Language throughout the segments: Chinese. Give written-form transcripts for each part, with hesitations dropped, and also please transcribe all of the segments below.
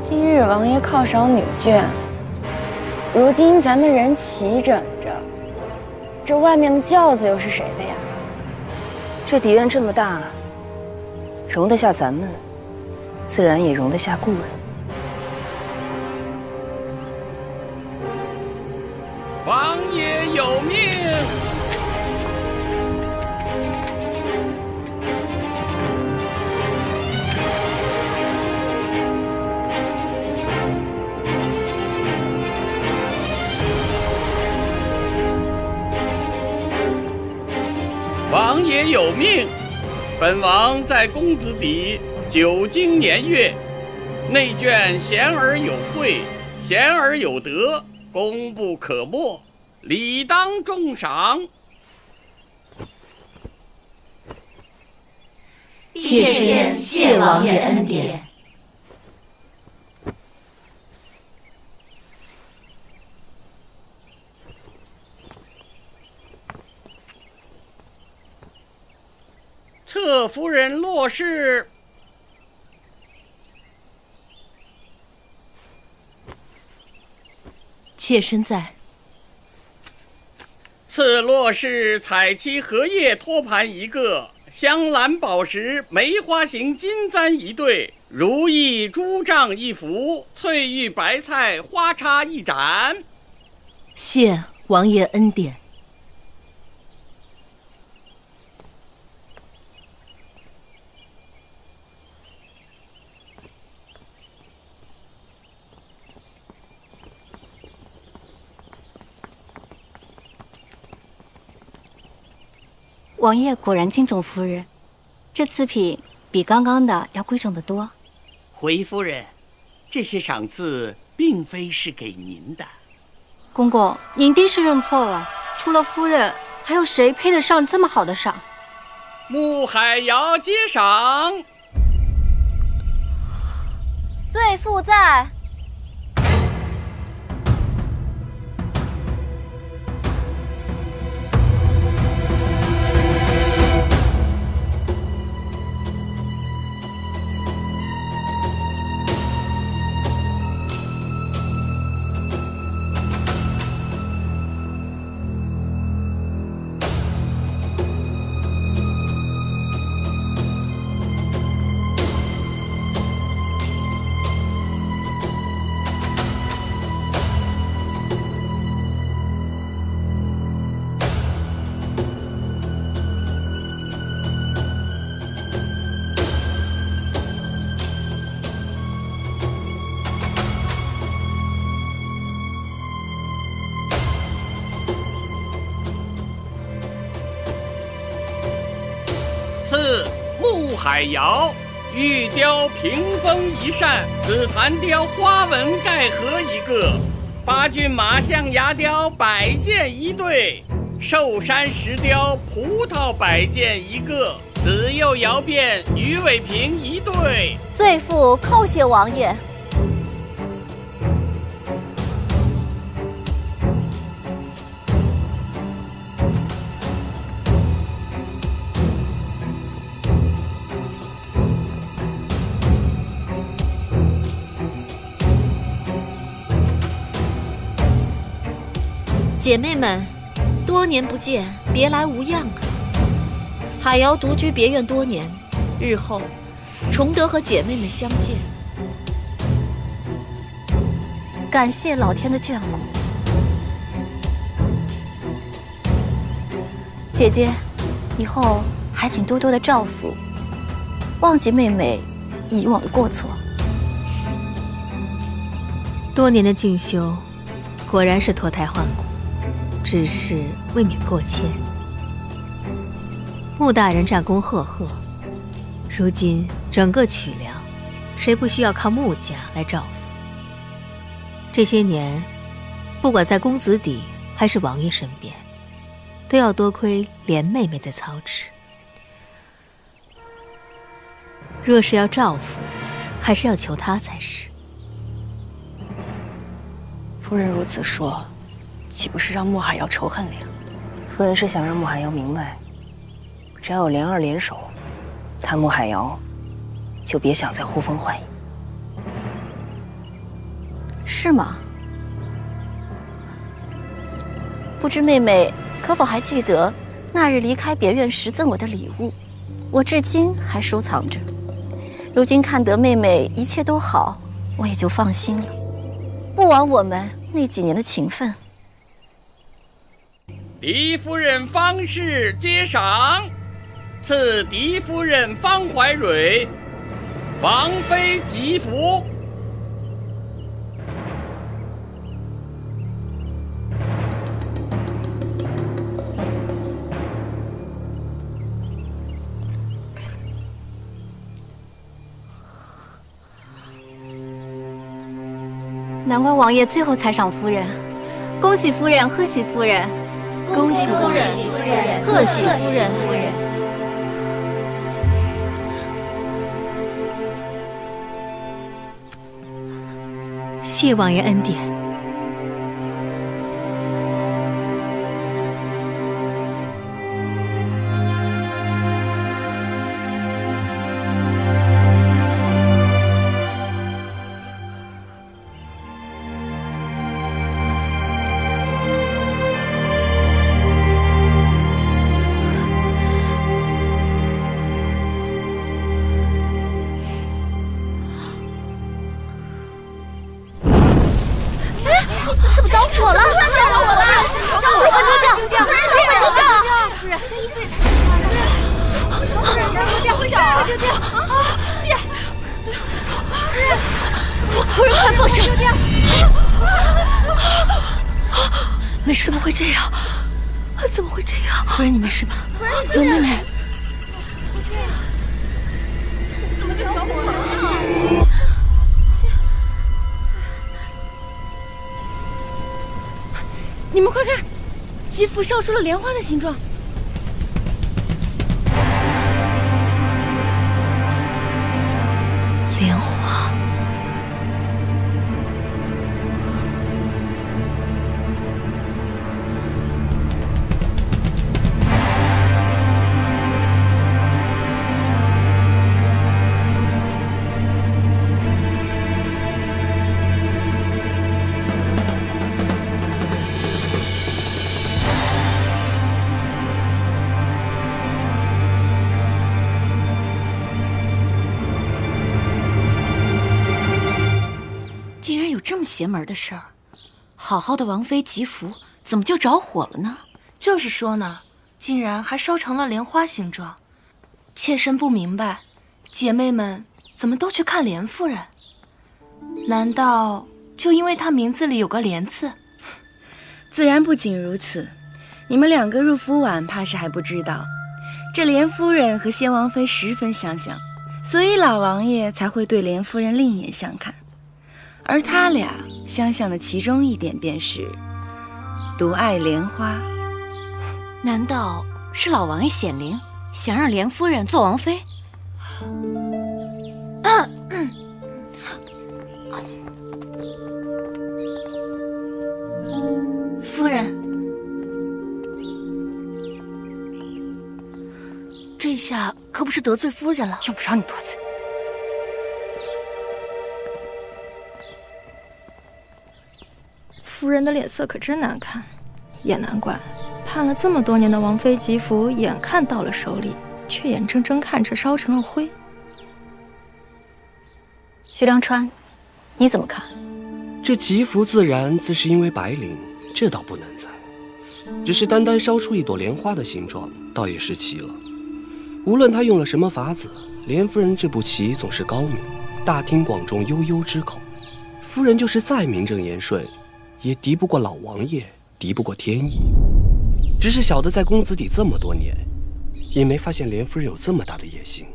今日王爷犒赏女眷，如今咱们人齐整着，这外面的轿子又是谁的呀？这底院这么大，容得下咱们，自然也容得下故人。王爷有命。王爷有命，本王在公子邸久经年月，内眷贤而有惠，贤而有德，功不可没，理当重赏。妾身谢王爷恩典。侧夫人洛氏，妾身在。赐洛氏彩漆荷叶托盘1个，镶蓝宝石梅花形金簪1对，如意珠帐1幅，翠玉白菜花插1盏。谢王爷恩典。王爷果然敬重夫人，这次品比刚刚的要贵重得多。回夫人，这些赏赐并非是给您的。公公，您一定是认错了，除了夫人，还有谁配得上这么好的赏？穆海瑶接赏。罪妇在。赐穆海瑶玉雕屏风1扇，紫檀雕花纹盖盒1个，八骏马象牙雕摆件1对，寿山石雕葡萄摆件1个，紫釉窑变鱼尾瓶1对。罪妇叩谢王爷。姐妹们，多年不见，别来无恙啊！海瑶独居别院多年，日后重得和姐妹们相见，感谢老天的眷顾。姐姐，以后还请多多的照拂，忘记妹妹以往的过错。多年的静修，果然是脱胎换骨。只是未免过谦。穆大人战功赫赫，如今整个曲梁，谁不需要靠穆家来照拂？这些年，不管在公子邸还是王爷身边，都要多亏莲妹妹在操持。若是要照拂，还是要求她才是。夫人如此说，岂不是让穆海瑶仇恨莲？夫人是想让穆海瑶明白，只要有莲儿联手，他穆海瑶就别想再呼风唤雨。是吗？不知妹妹可否还记得那日离开别院时赠我的礼物？我至今还收藏着。如今看得妹妹一切都好，我也就放心了，不枉我们那几年的情分。嫡夫人方氏接赏，赐嫡夫人方怀蕊王妃吉服。难怪王爷最后才赏夫人，恭喜夫人，贺喜夫人，恭喜夫人，贺喜夫人。谢王爷恩典。怎么着火了？着火了！着火了！丢掉！丢掉！丢掉！夫人，这一辈子，夫人，丢掉！丢掉！夫人，快放手！没事，怎么会这样？怎么会这样？夫人，你没事吧？容妹妹，怎么就着火了？你们快看，吉服烧出了莲花的形状。莲花。这么邪门的事儿，好好的王妃吉服怎么就着火了呢？就是说呢，竟然还烧成了莲花形状。妾身不明白，姐妹们怎么都去看莲夫人？难道就因为她名字里有个莲字？自然不仅如此，你们两个入府晚，怕是还不知道，这莲夫人和先王妃十分相像，所以老王爷才会对莲夫人另眼相看。而他俩相像的其中一点便是独爱莲花。难道是老王爷显灵，想让莲夫人做王妃？夫人，这下可不是得罪夫人了。用不着你多嘴。夫人的脸色可真难看，也难怪盼了这么多年的王妃吉服，眼看到了手里，却眼睁睁看着烧成了灰。徐良川，你怎么看？这吉服自然自是因为白灵，这倒不难猜。只是单单烧出一朵莲花的形状，倒也是奇了。无论他用了什么法子，莲夫人这步棋总是高明，大庭广众，悠悠之口。夫人就是再名正言顺，也敌不过老王爷，敌不过天意。只是小的在公子邸这么多年，也没发现莲夫人有这么大的野心。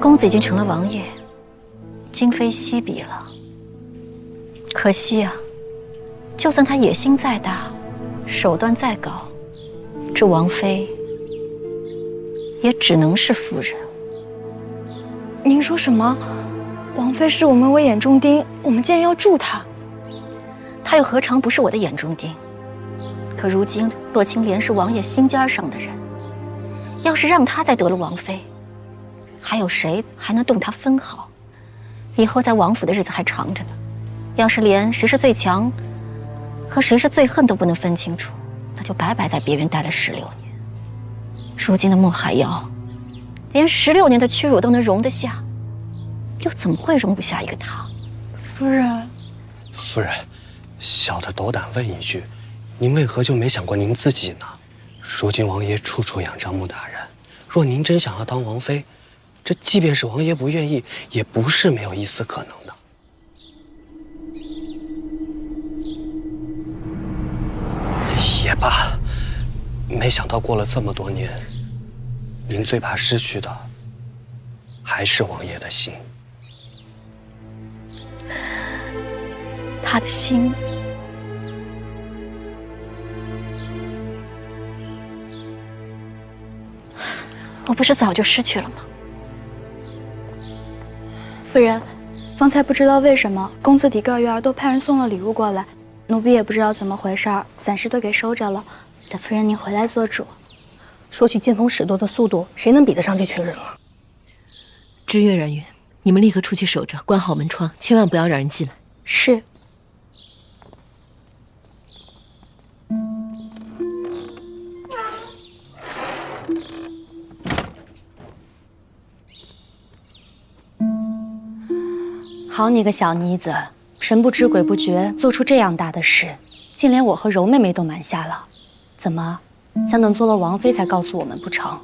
公子已经成了王爷，今非昔比了。可惜啊，就算他野心再大，手段再高，这王妃也只能是夫人。您说什么？王妃视我们为眼中钉，我们竟然要助她？她又何尝不是我的眼中钉？可如今洛青莲是王爷心尖上的人，要是让她再得了王妃，还有谁还能动她分毫？以后在王府的日子还长着呢，要是连谁是最强和谁是最恨都不能分清楚，那就白白在别院待了16年。如今的莫海瑶，连16年的屈辱都能容得下，又怎么会容不下一个他？夫人，夫人，小的斗胆问一句，您为何就没想过您自己呢？如今王爷处处仰仗穆大人，若您真想要当王妃，这即便是王爷不愿意，也不是没有一丝可能的。也罢，没想到过了这么多年，您最怕失去的还是王爷的心。他的心，我不是早就失去了吗？夫人，方才不知道为什么公子弟各院都派人送了礼物过来，奴婢也不知道怎么回事儿，暂时都给收着了。等夫人您回来做主。说起剑锋使舵的速度，谁能比得上这群人啊？知乐人员，你们立刻出去守着，关好门窗，千万不要让人进来。是。好你个小妮子，神不知鬼不觉，做出这样大的事，竟连我和柔妹妹都瞒下了。怎么，想等做了王妃才告诉我们不成？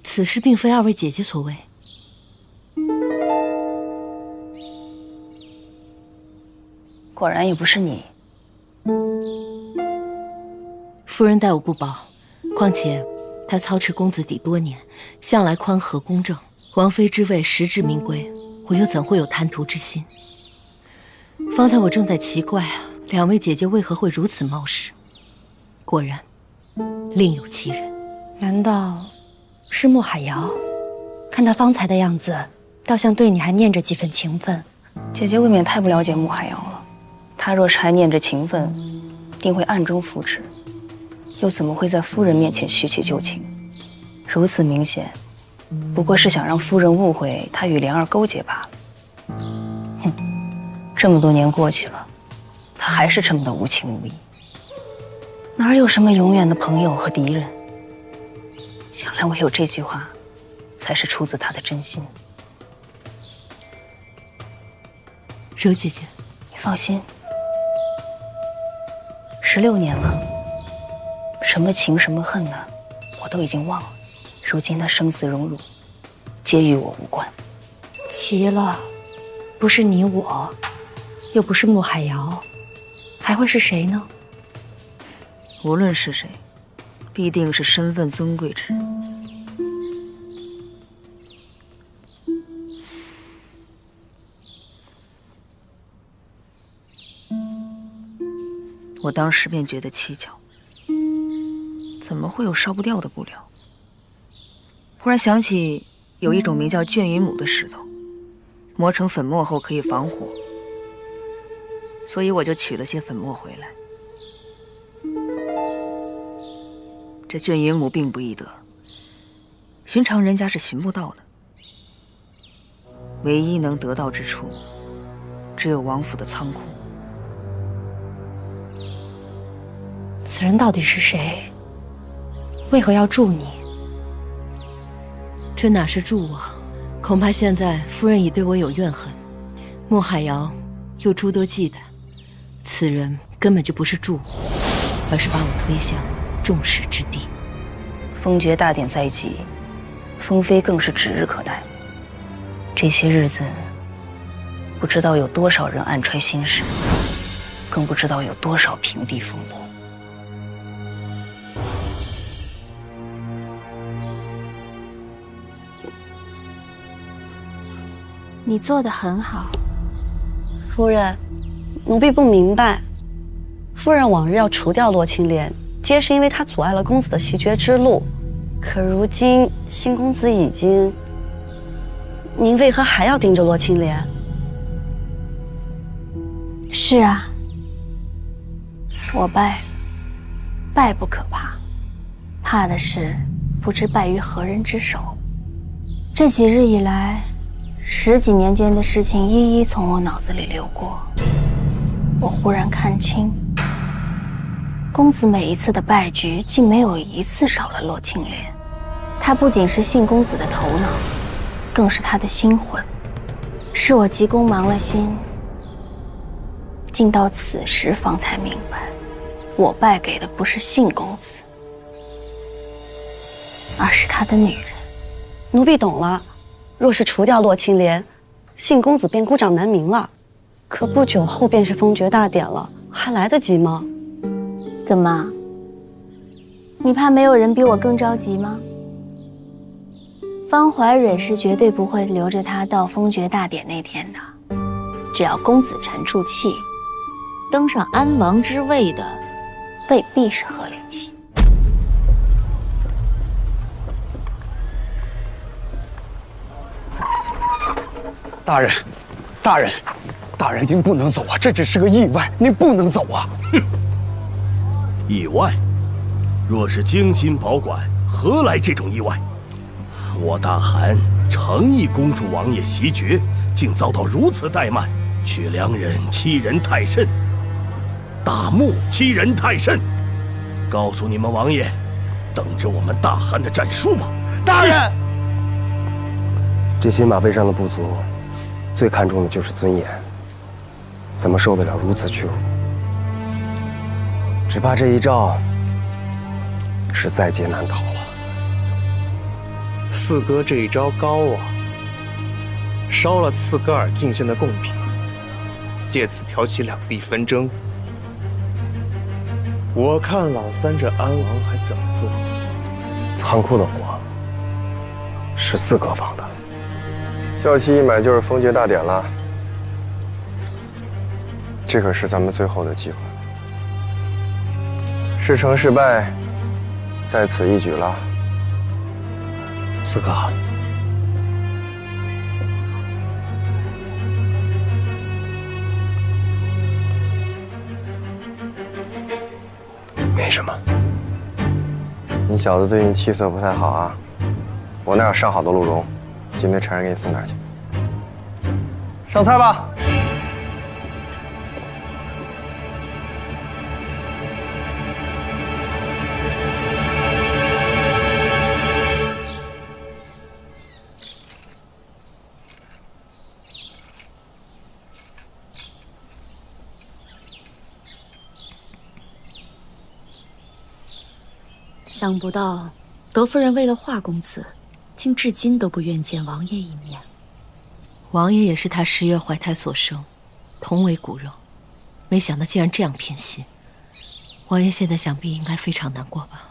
此事并非二位姐姐所为。果然也不是你。夫人待我不薄，况且她操持公子弟多年，向来宽和公正。王妃之位实至名归，我又怎会有贪图之心？方才我正在奇怪啊，两位姐姐为何会如此冒失？果然，另有其人。难道是穆海瑶？看他方才的样子，倒像对你还念着几分情分。姐姐未免太不了解穆海瑶了。她若是还念着情分，定会暗中扶持，又怎么会在夫人面前叙起旧情？如此明显，不过是想让夫人误会她与莲儿勾结罢了。哼，这么多年过去了，她还是这么的无情无义，哪有什么永远的朋友和敌人？想来唯有这句话，才是出自她的真心。柔姐姐，你放心，16年了，什么情什么恨呢，我都已经忘了。如今的生死荣辱，皆与我无关。奇了，不是你我，又不是穆海瑶，还会是谁呢？无论是谁，必定是身份尊贵之人。我当时便觉得蹊跷，怎么会有烧不掉的布料？忽然想起有一种名叫绢云母的石头，磨成粉末后可以防火，所以我就取了些粉末回来。这绢云母并不易得，寻常人家是寻不到的。唯一能得到之处，只有王府的仓库。此人到底是谁？为何要助你？这哪是助我？恐怕现在夫人已对我有怨恨，穆海瑶又诸多忌惮，此人根本就不是助我，而是把我推向众矢之的。封爵大典在即，封妃更是指日可待。这些日子，不知道有多少人暗揣心事，更不知道有多少平地风波。你做得很好，夫人，奴婢不明白。夫人往日要除掉洛青莲，皆是因为她阻碍了公子的袭爵之路。可如今新公子已经，您为何还要盯着洛青莲？是啊，我败不可怕，怕的是不知败于何人之手。这几日以来， 10几年间的事情一一从我脑子里流过，我忽然看清，公子每一次的败局，竟没有一次少了洛青莲。他不仅是信公子的头脑，更是他的心魂。是我急公忙了心，竟到此时方才明白，我败给的不是信公子，而是他的女人。奴婢懂了，若是除掉洛青莲，信公子便孤掌难鸣了。可不久后便是封爵大典了，还来得及吗？怎么？你怕没有人比我更着急吗？方怀忍是绝对不会留着他到封爵大典那天的。只要公子沉住气，登上安王之位的，未必是贺连熙。大人，大人，大人，您不能走啊！这只是个意外，您不能走啊！哼，意外？若是精心保管，何来这种意外？我大汗诚意恭祝王爷袭爵，竟遭到如此怠慢，却良人欺人太甚，大木欺人太甚。告诉你们王爷，等着我们大汗的战书吧！大人，这些马背上的部族，最看重的就是尊严，怎么受得了如此屈辱？只怕这一招是在劫难逃了。四哥这一招高啊，烧了四哥尔进献的贡品，借此挑起两地纷争。我看老三这安王还怎么做？仓库的火是四哥放的，校期一买就是封爵大典了，这可是咱们最后的机会，是成是败，在此一举了。四哥，没什么。你小子最近气色不太好啊，我那有上好的鹿茸，今天差人给你送点去。上菜吧。想不到德夫人为了华公子，竟至今都不愿见王爷一面。王爷也是他10月怀胎所生，同为骨肉，没想到竟然这样偏心。王爷现在想必应该非常难过吧？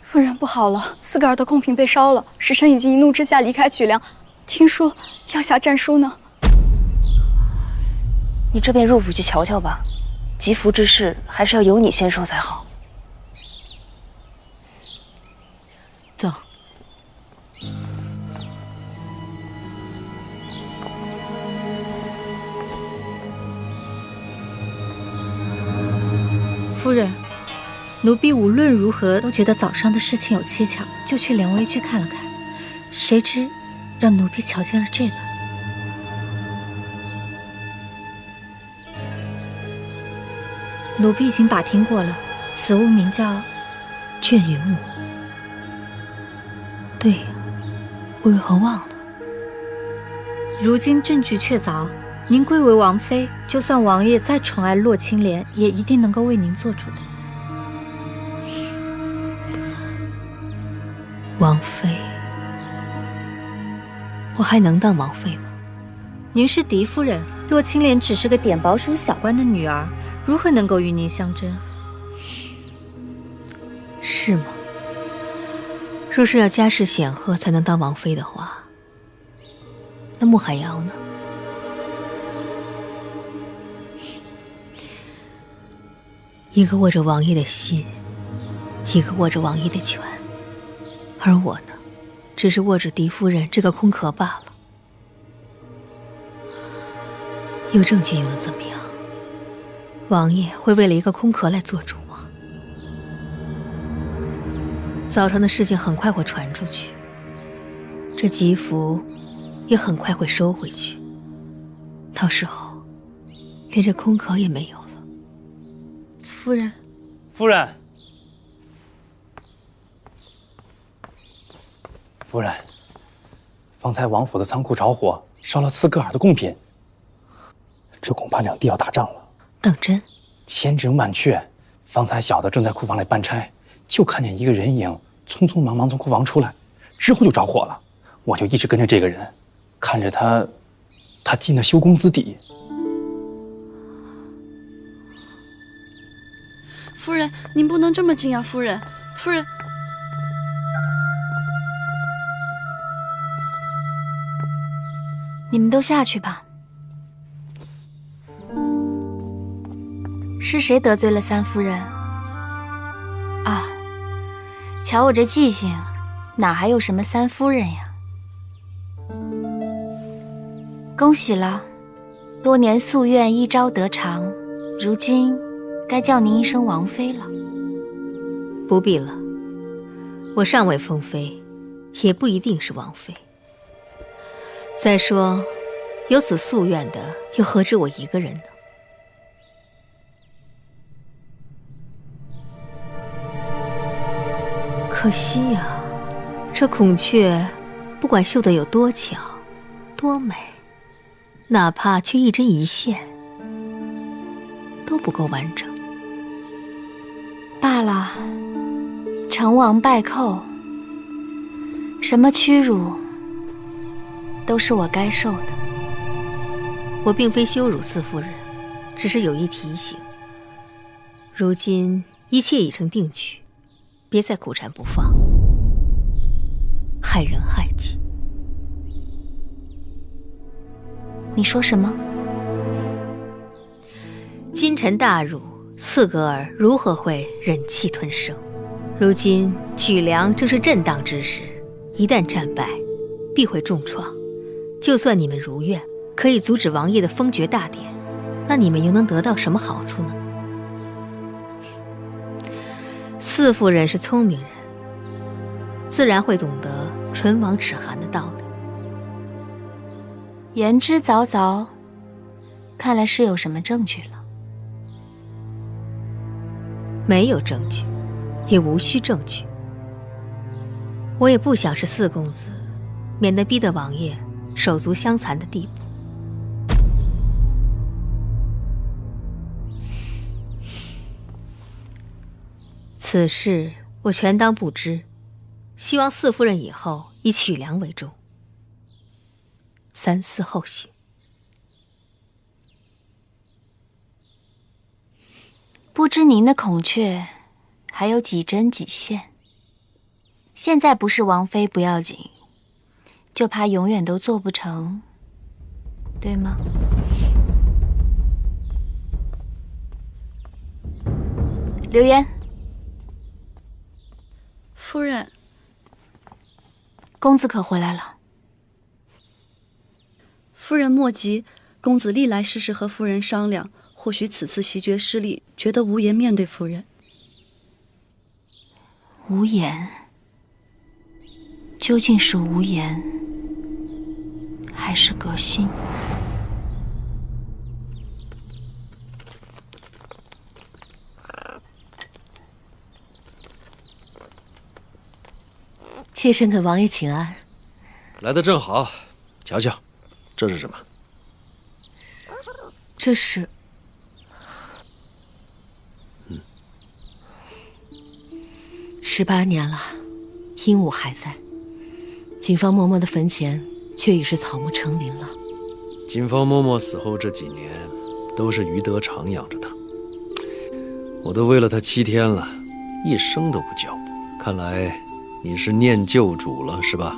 夫人不好了，四个儿的贡品被烧了，使臣已经一怒之下离开曲梁，听说要下战书呢。你这便入府去瞧瞧吧。吉服之事还是要由你先说才好。走。夫人，奴婢无论如何都觉得早上的事情有蹊跷，就去连微去看了看，谁知让奴婢瞧见了这个。奴婢已经打听过了，此物名叫卷云舞。对呀，我为何忘了？如今证据确凿，您贵为王妃，就算王爷再宠爱洛青莲，也一定能够为您做主的。王妃，我还能当王妃吗？您是嫡夫人，洛青莲只是个典宝署小官的女儿，如何能够与您相争？是吗？若是要家世显赫才能当王妃的话，那穆海瑶呢？一个握着王爷的心，一个握着王爷的权，而我呢，只是握着嫡夫人这个空壳罢了。有证据又能怎么样？王爷会为了一个空壳来做主吗？早上的事情很快会传出去，这吉福也很快会收回去，到时候连这空壳也没有了。夫人，夫人，夫人，方才王府的仓库着火，烧了斯格尔的贡品，这恐怕两地要打仗了。当真？千真万确。方才小的正在库房里办差，就看见一个人影匆匆忙忙从库房出来，之后就着火了。我就一直跟着这个人，看着他进了修公子底。夫人，您不能这么惊啊！夫人，夫人，你们都下去吧。是谁得罪了三夫人？啊，瞧我这记性，哪还有什么三夫人呀？恭喜了，多年夙愿一朝得偿，如今该叫您一声王妃了。不必了，我尚未封妃，也不一定是王妃。再说，有此夙愿的，又何止我一个人呢？可惜呀，这孔雀不管绣得有多巧、多美，哪怕缺一针一线，都不够完整。罢了，成王败寇，什么屈辱，都是我该受的。我并非羞辱四夫人，只是有意提醒。如今一切已成定局，别再苦缠不放，害人害己。你说什么？金臣大辱，斯格尔如何会忍气吞声？如今曲梁正是震荡之时，一旦战败，必会重创。就算你们如愿，可以阻止王爷的封爵大典，那你们又能得到什么好处呢？四夫人是聪明人，自然会懂得唇亡齿寒的道理。言之凿凿，看来是有什么证据了。没有证据，也无需证据。我也不想是四公子，免得逼得王爷手足相残的地步。此事我全当不知，希望四夫人以后以曲梁为重，三思后行。不知您的孔雀还有几针几线？现在不是王妃不要紧，就怕永远都做不成，对吗？流言。夫人，公子可回来了。夫人莫急，公子历来事事和夫人商量，或许此次袭爵失利，觉得无颜面对夫人。无颜，究竟是无颜，还是革新？妾身给王爷请安。来得正好，瞧瞧，这是什么？这是18年了，鹦鹉还在，锦芳嬷嬷的坟前却已是草木成林了。锦芳嬷嬷死后这几年，都是余德常养着她，我都喂了她7天了，一声都不叫。看来你是念旧主了，是吧？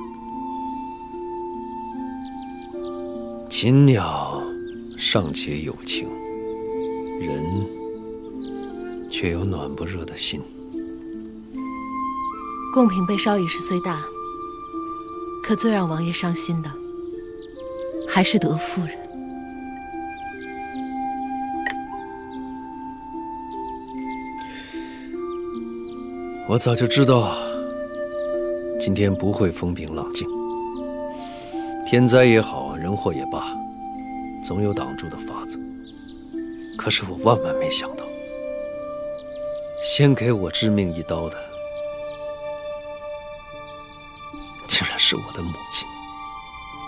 禽鸟尚且有情，人却有暖不热的心。贡品被烧已是虽大，可最让王爷伤心的，还是德夫人。我早就知道今天不会风平浪静，天灾也好，人祸也罢，总有挡住的法子。可是我万万没想到，先给我致命一刀的，竟然是我的母亲。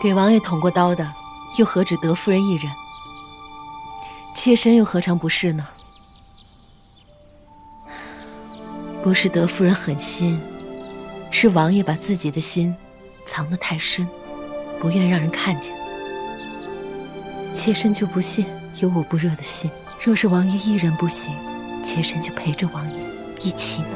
给王爷捅过刀的，又何止德夫人一人？妾身又何尝不是呢？不是德夫人狠心，是王爷把自己的心藏得太深，不愿让人看见。妾身就不信有我不热的心。若是王爷一人不行，妾身就陪着王爷一起呢。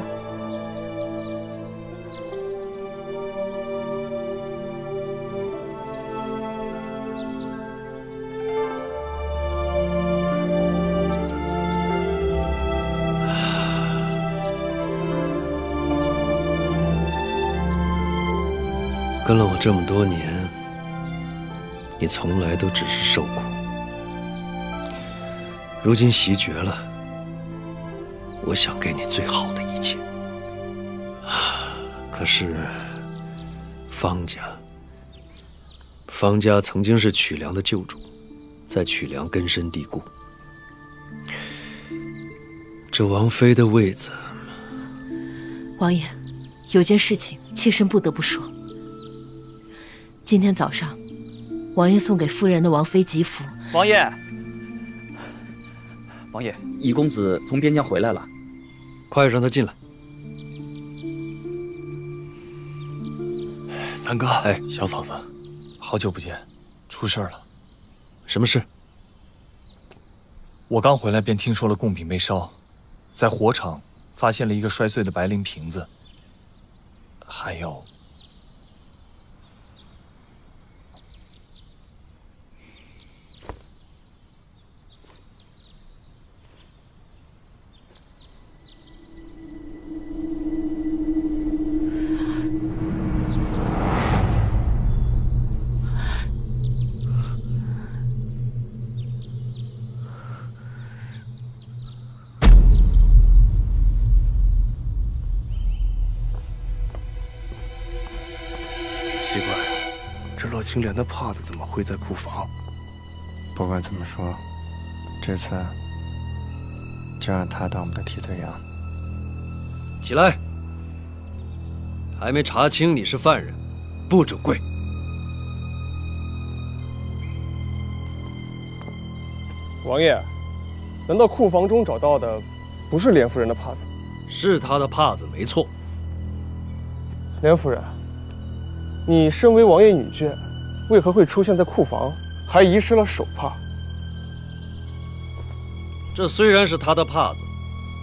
跟了我这么多年，你从来都只是受苦。如今袭爵了，我想给你最好的一切。可是方家曾经是曲梁的旧主，在曲梁根深蒂固。这王妃的位子，王爷，有件事情妾身不得不说。今天早上，王爷送给夫人的王妃吉服。王爷，宜公子从边疆回来了，快让他进来。三哥，哎，小嫂子，好久不见，出事了。什么事？我刚回来便听说了贡品被烧，在火场发现了一个摔碎的白绫瓶子，还有。奇怪，这洛青莲的帕子怎么会在库房？不管怎么说，这次就让他当我们的替罪羊。起来！还没查清你是犯人，不准跪。王爷，难道库房中找到的不是莲夫人的帕子？是她的帕子，没错。莲夫人，你身为王爷女眷，为何会出现在库房，还遗失了手帕？这虽然是她的帕子，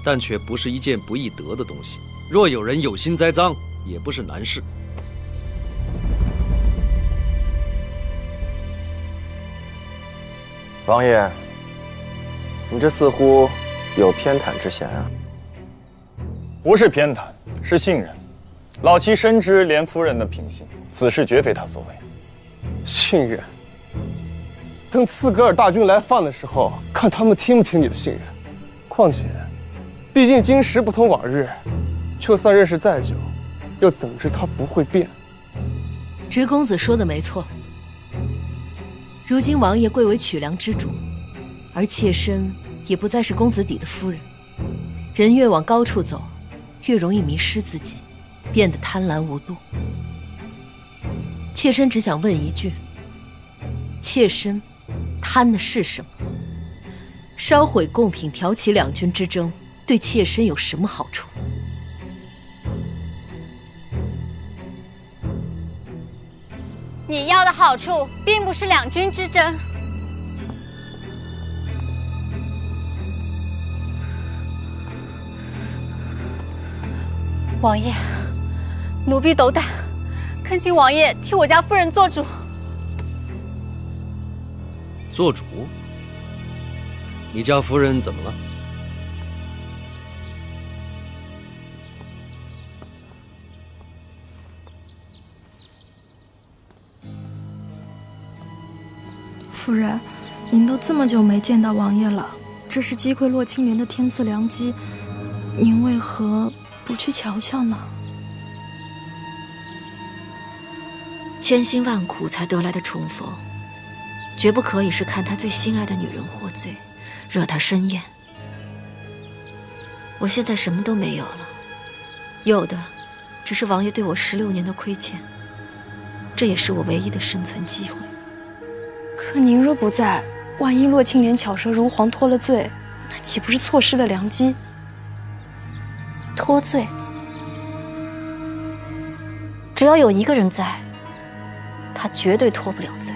但却不是一件不易得的东西。若有人有心栽赃，也不是难事。王爷，你这似乎有偏袒之嫌啊！不是偏袒，是信任。老妻深知莲夫人的品行，此事绝非她所为。信任？等刺格尔大军来犯的时候，看他们听不听你的信任。况且，毕竟今时不同往日，就算认识再久，又怎知他不会变？直公子说的没错。如今王爷贵为曲梁之主，而妾身也不再是公子邸的夫人。人越往高处走，越容易迷失自己，变得贪婪无度。妾身只想问一句：妾身贪的是什么？烧毁贡品，挑起两军之争，对妾身有什么好处？你要的好处并不是两军之争。王爷，奴婢斗胆，恳请王爷替我家夫人做主。做主？你家夫人怎么了？夫人，您都这么久没见到王爷了，这是击溃洛青莲的天赐良机，您为何不去瞧瞧呢？千辛万苦才得来的重逢，绝不可以是看他最心爱的女人获罪，惹他生厌。我现在什么都没有了，有的只是王爷对我16年的亏欠，这也是我唯一的生存机会。可您若不在，万一洛青莲巧舌如簧脱了罪，那岂不是错失了良机？脱罪？只要有一个人在，他绝对脱不了罪。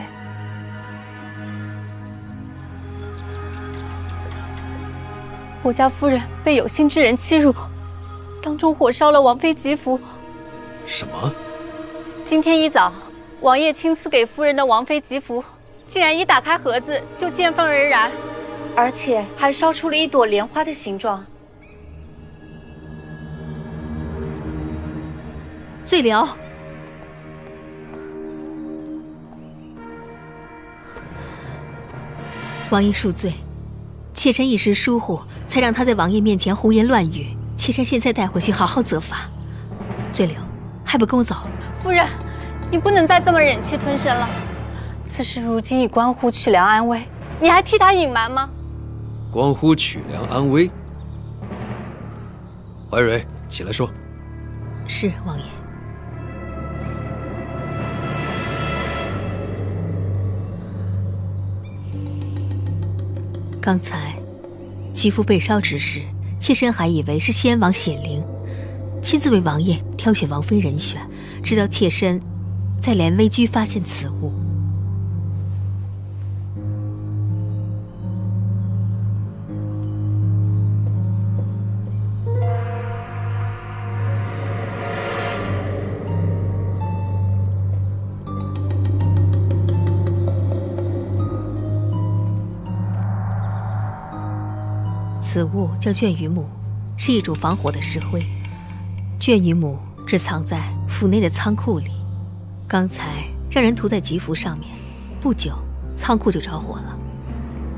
我家夫人被有心之人欺辱，当众火烧了王妃吉服。什么？今天一早，王爷亲赐给夫人的王妃吉服，竟然一打开盒子就见风而燃，而且还烧出了一朵莲花的形状。罪了！王爷恕罪，妾身一时疏忽，才让他在王爷面前胡言乱语。妾身现在带回去好好责罚。罪了，还不跟我走？夫人，你不能再这么忍气吞声了。此事如今已关乎曲良安危，你还替他隐瞒吗？关乎曲良安危。怀蕊，起来说。是王爷。刚才吉服被烧之时，妾身还以为是先王显灵，亲自为王爷挑选王妃人选，直到妾身在莲微居发现此物。此物叫卷羽母，是一种防火的石灰。卷羽母只藏在府内的仓库里，刚才让人涂在吉服上面，不久仓库就着火了。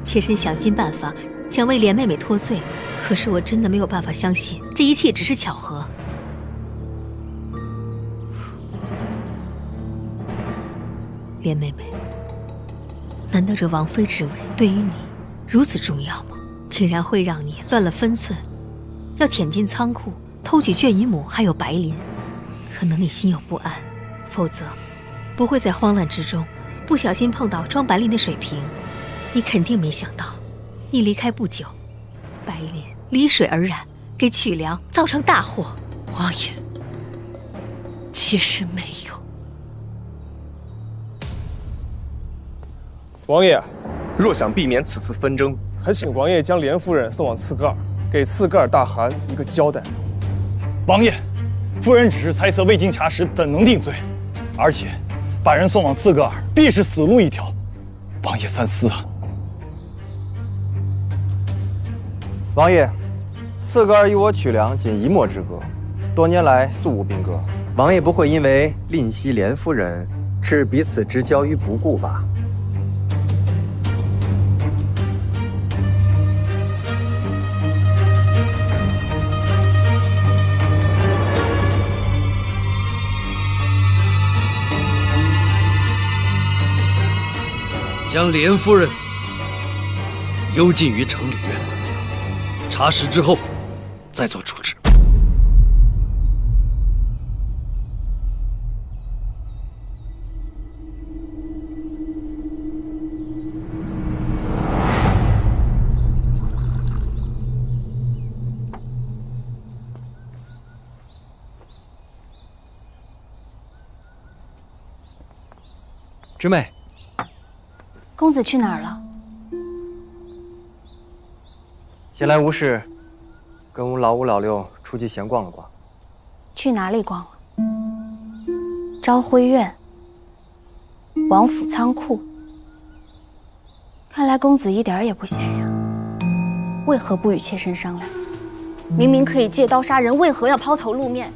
妾身想尽办法想为莲妹妹脱罪，可是我真的没有办法相信这一切只是巧合。莲妹妹，难道这王妃之位对于你如此重要吗？竟然会让你乱了分寸，要潜进仓库偷取卷羽母还有白磷，可能你心有不安，否则不会在慌乱之中不小心碰到装白磷的水瓶。你肯定没想到，你离开不久，白磷离水而燃，给曲良造成大祸。王爷，妾身没有。王爷，若想避免此次纷争，还请王爷将莲夫人送往刺戈尔，给刺戈尔大汗一个交代。王爷，夫人只是猜测，未经查实，怎能定罪？而且，把人送往刺戈尔，必是死路一条。王爷三思啊！王爷，刺戈尔与我曲良仅一墨之隔，多年来素无兵戈。王爷不会因为吝惜莲夫人，置彼此之交于不顾吧？将莲夫人幽禁于城里院，查实之后再做处置。芝妹。公子去哪儿了？闲来无事，跟老五老六出去闲逛了逛。去哪里逛了？昭辉院、王府仓库。看来公子一点也不闲呀。为何不与妾身商量？明明可以借刀杀人，为何要抛头露面？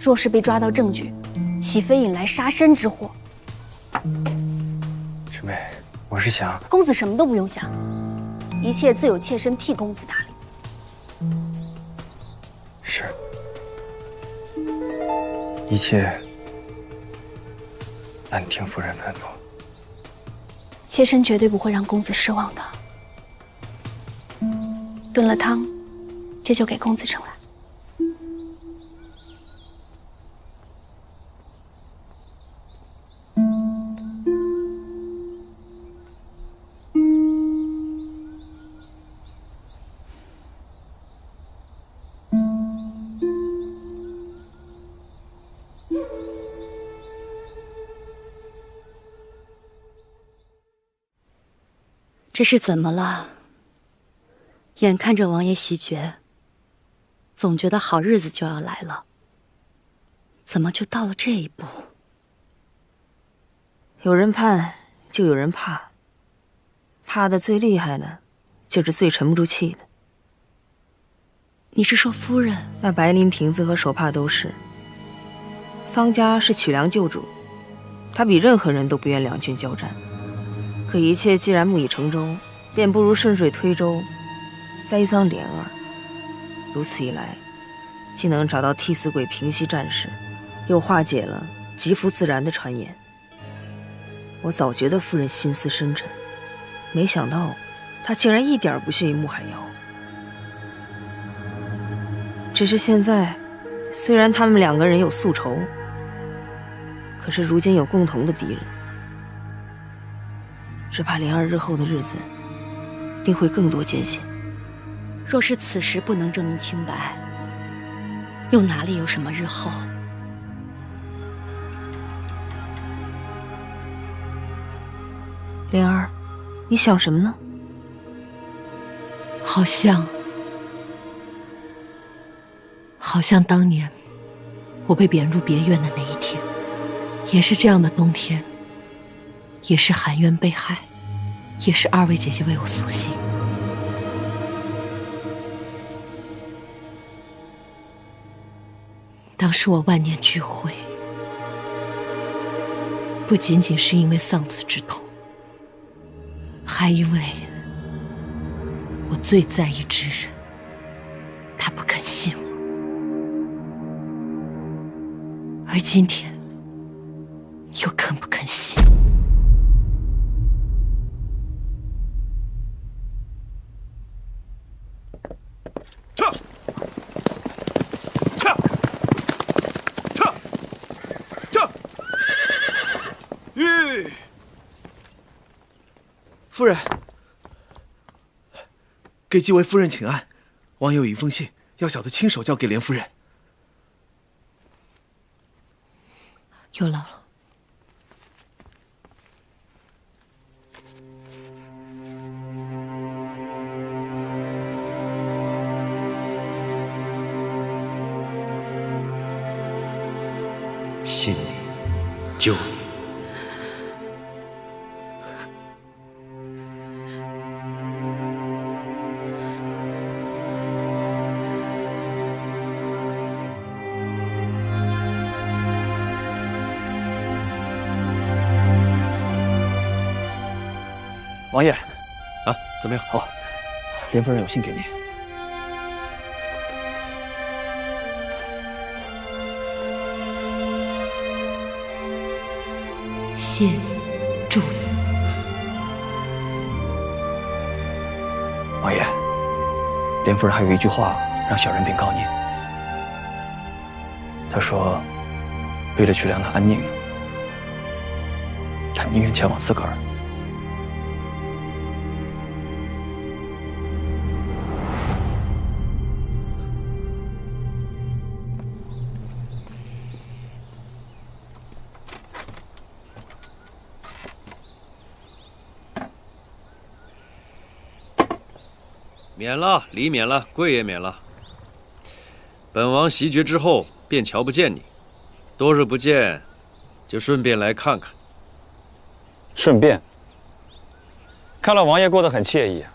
若是被抓到证据，岂非引来杀身之祸？师妹，我是想……公子什么都不用想，一切自有妾身替公子打理。是，一切那你听夫人吩咐。妾身绝对不会让公子失望的。炖了汤，这就给公子盛来。这是怎么了？眼看着王爷袭爵，总觉得好日子就要来了，怎么就到了这一步？有人盼，就有人怕，怕的最厉害的，就是最沉不住气的。你是说夫人？那白绫瓶子和手帕都是。方家是曲梁旧主，他比任何人都不愿两军交战。可一切既然木已成舟，便不如顺水推舟，栽赃莲儿。如此一来，既能找到替死鬼平息战事，又化解了吉服自然的传言。我早觉得夫人心思深沉，没想到她竟然一点不逊于穆海瑶。只是现在，虽然他们两个人有宿仇，可是如今有共同的敌人。只怕莲儿日后的日子定会更多艰险。若是此时不能证明清白，又哪里有什么日后？莲儿，你想什么呢？好像当年我被贬入别院的那一天，也是这样的冬天，也是含冤被害，也是二位姐姐为我苏醒。当时我万念俱灰，不仅仅是因为丧子之痛，还因为我最在意之人，他不肯信我。而今天又肯不肯信？夫人，给几位夫人请安。王爷有一封信，要小的亲手交给莲夫人。有劳了。信你，救你。王爷，啊，怎么样？好，莲夫人有信给你。谢你，祝你。王爷，莲夫人还有一句话让小人禀告您。她说，为了曲梁的安宁，她宁愿前往斯格尔。免了，礼免了，贵也免了。本王袭爵之后便瞧不见你，多日不见，就顺便来看看。顺便，看来王爷过得很惬意啊。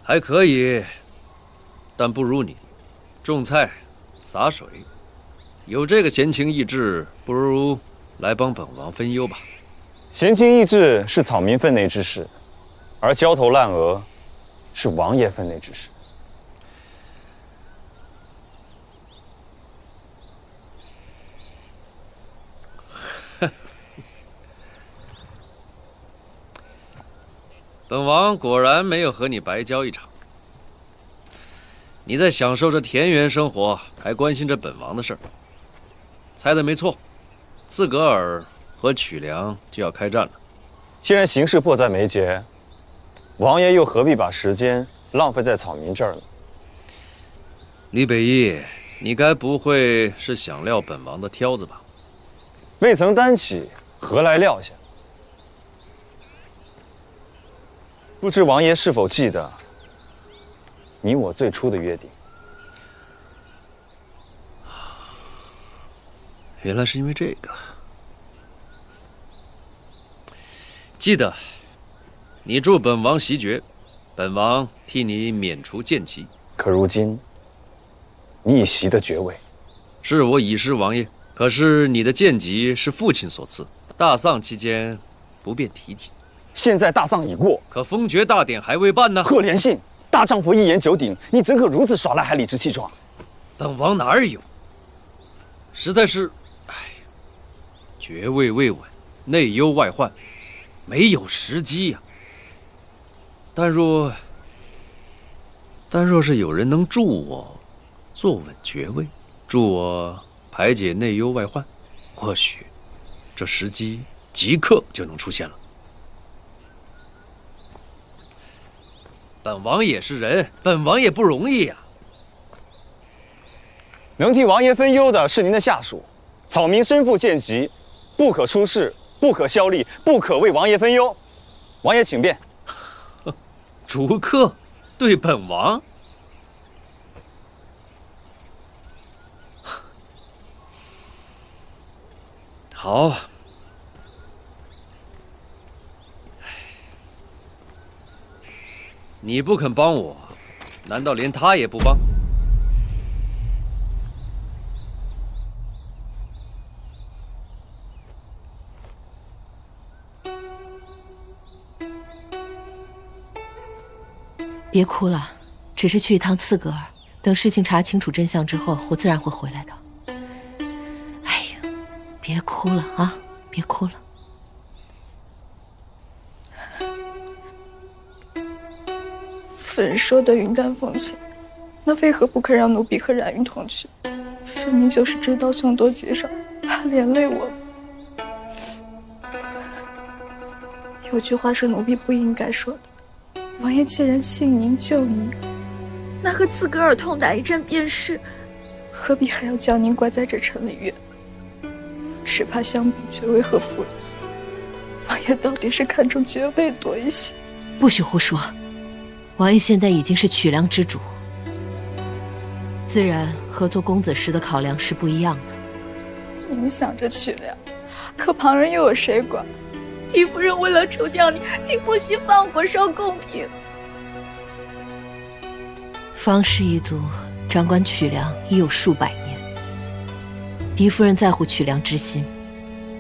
还可以，但不如你，种菜、洒水，有这个闲情逸致，不如来帮本王分忧吧。闲情逸致是草民分内之事。而焦头烂额是王爷分内之事。本王果然没有和你白交一场。你在享受着田园生活，还关心着本王的事儿。猜的没错，刺格尔和曲良就要开战了。既然形势迫在眉睫，王爷又何必把时间浪费在草民这儿呢？李北义，你该不会是想撂本王的挑子吧？未曾担起，何来撂下？不知王爷是否记得你我最初的约定？原来是因为这个。记得，你助本王袭爵，本王替你免除贱籍。可如今，你已袭得爵位，是我已是王爷。可是你的贱籍是父亲所赐，大丧期间不便提及。现在大丧已过，可封爵大典还未办呢。赫连信，大丈夫一言九鼎，你怎可如此耍赖，还理直气壮？本王哪儿有？实在是，爵位未稳，内忧外患，没有时机呀。但若是有人能助我坐稳爵位，助我排解内忧外患，或许这时机即刻就能出现了。本王也是人，本王也不容易呀。能替王爷分忧的是您的下属，草民身负贱籍，不可出仕，不可效力，不可为王爷分忧。王爷请便。逐客对本王？好。你不肯帮我，难道连他也不帮？别哭了，只是去一趟刺格尔，等事情查清楚真相之后，我自然会回来的。哎呀，别哭了啊，别哭了。夫人说的云淡风轻，那为何不肯让奴婢和冉云同去？分明就是知道凶多吉少，怕连累我们。有句话是奴婢不应该说的。王爷既然信您救您，那和刺格尔痛打一战便是，何必还要将您关在这城里院？只怕相比爵位和夫人，王爷到底是看重爵位多一些。不许胡说！王爷现在已经是曲良之主，自然和做公子时的考量是不一样的。您想着曲良，可旁人又有谁管？狄夫人为了除掉你，竟不惜放火烧贡品。方氏一族掌管曲良已有数百年，狄夫人在乎曲良之心，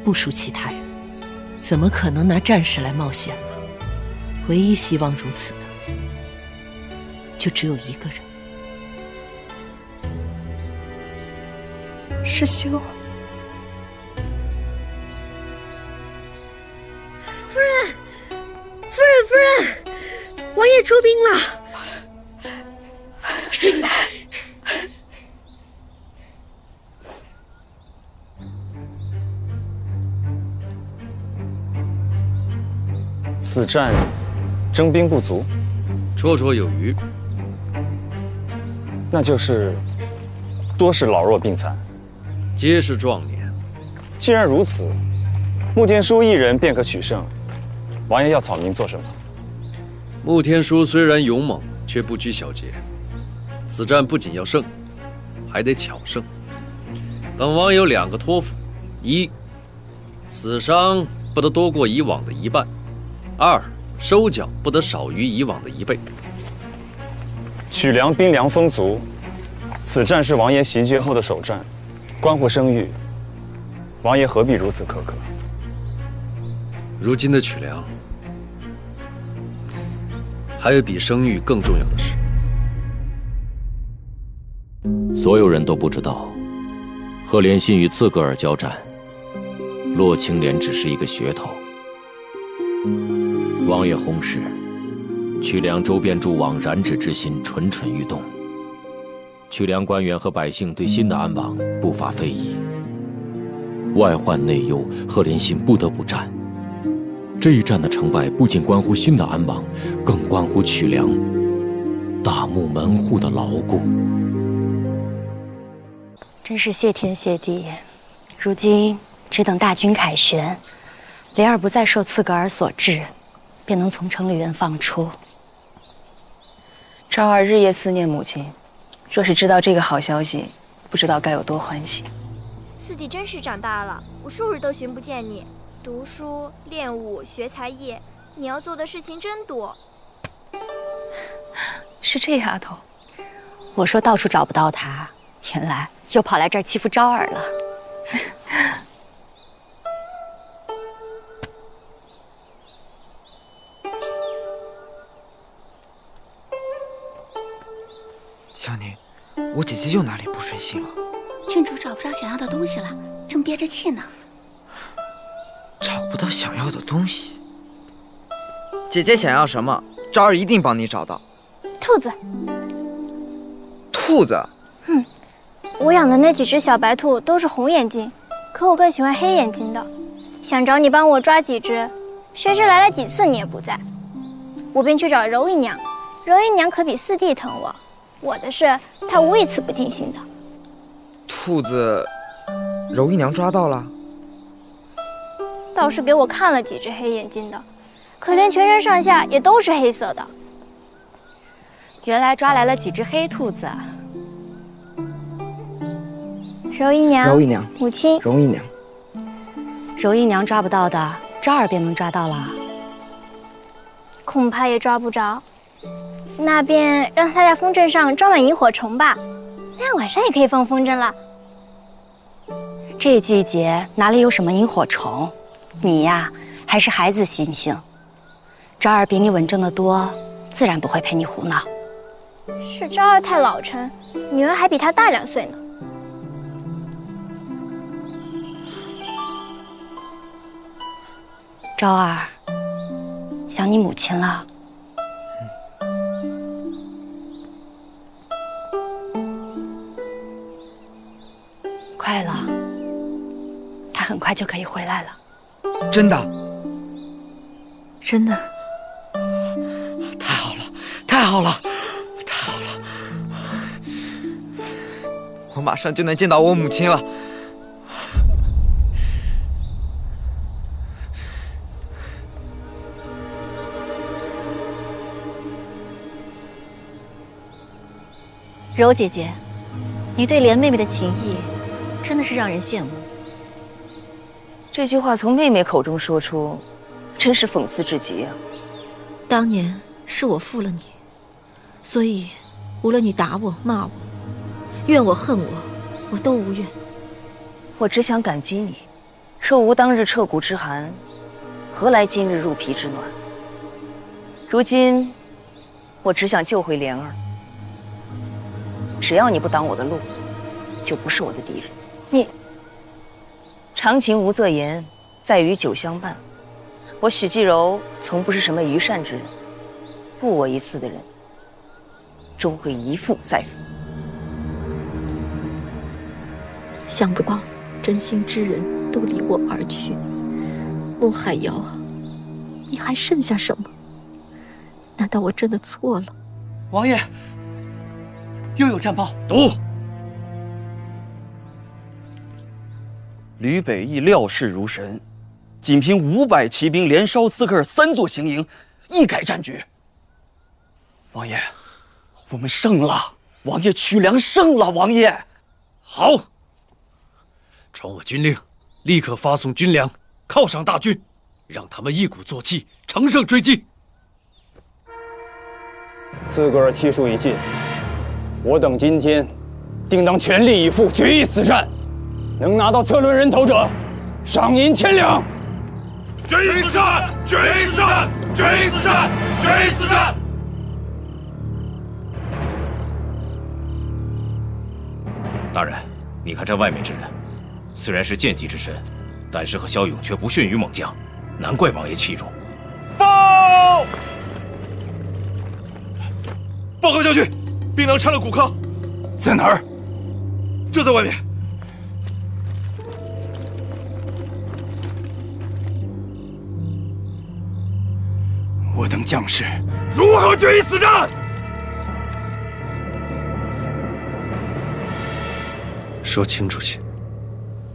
不输其他人，怎么可能拿战士来冒险呢？唯一希望如此的，就只有一个人。师兄，夫人，王爷出兵了。此战征兵不足，绰绰有余。那就是多是老弱病残，皆是壮年。既然如此，穆天舒一人便可取胜。王爷要草民做什么？穆天舒虽然勇猛，却不拘小节。此战不仅要胜，还得巧胜。本王有2个托付：一，死伤不得多过以往的1半；二，收缴不得少于以往的1倍。曲良兵粮丰足，此战是王爷袭爵后的首战，关乎声誉。王爷何必如此苛刻？如今的曲良，还有比声誉更重要的事。所有人都不知道，赫连信与刺格尔交战，洛青莲只是一个噱头。王爷薨逝，曲梁周边诸王染指之心蠢蠢欲动。曲梁官员和百姓对新的安王不乏非议，外患内忧，赫连信不得不战。这一战的成败不仅关乎新的安王，更关乎曲梁大木门户的牢固。真是谢天谢地，如今只等大军凯旋，莲儿不再受刺格尔所制，便能从城里人放出。昭儿日夜思念母亲，若是知道这个好消息，不知道该有多欢喜。四弟真是长大了，我数日都寻不见你。读书、练武、学才艺，你要做的事情真多。是这丫头，我说到处找不到她，原来又跑来这儿欺负昭儿了。香凝，我姐姐又哪里不顺心了？郡主找不着想要的东西了，正憋着气呢。找不到想要的东西，姐姐想要什么，昭儿一定帮你找到。兔子。兔子？我养的那几只小白兔都是红眼睛，可我更喜欢黑眼睛的。想找你帮我抓几只，薛氏来了几次你也不在，我便去找柔姨娘。柔姨娘可比四弟疼我，我的事她无一次不尽心的。兔子，柔姨娘抓到了？倒是给我看了几只黑眼睛的，可怜全身上下也都是黑色的。原来抓来了几只黑兔子。柔姨娘，柔姨娘，母亲，柔姨娘，柔姨娘抓不到的，昭儿便能抓到了。恐怕也抓不着，那便让他在风筝上装满萤火虫吧，那样晚上也可以放风筝了。这季节哪里有什么萤火虫？你呀，还是孩子心性。昭儿比你稳重得多，自然不会陪你胡闹。是昭儿太老成，女儿还比她大2岁呢。昭儿，想你母亲了。快了，她很快就可以回来了。真的？真的？太好了，太好了，太好了！我马上就能见到我母亲了。柔姐姐，你对莲妹妹的情谊，真的是让人羡慕。这句话从妹妹口中说出，真是讽刺至极啊！当年是我负了你，所以无论你打我、骂我、怨我、恨我，我都无怨。我只想感激你，若无当日彻骨之寒，何来今日入皮之暖？如今，我只想救回莲儿。只要你不挡我的路，就不是我的敌人。你长情无择言，在于久相伴。我许继柔从不是什么愚善之人，负我一次的人，终会一负再负。想不到真心之人都离我而去，穆海瑶啊，你还剩下什么？难道我真的错了？王爷，又有战报。读。吕北义料事如神，仅凭500骑兵连烧斯科尔3座行营，一改战局。王爷，我们胜了！王爷曲梁胜了！王爷，好，传我军令，立刻发送军粮，犒赏大军，让他们一鼓作气，乘胜追击。斯格尔气数已尽，我等今天定当全力以赴，决一死战。能拿到策论人头者，赏银1000两。决一死战！决一死战！决一死战！决一死战！大人，你看这外面之人，虽然是剑姬之身，但是和骁勇却不逊于猛将，难怪王爷器重。报！报告将军，兵粮拆了谷坑，在哪儿？就在外面。我等将士如何决一死战？说清楚些。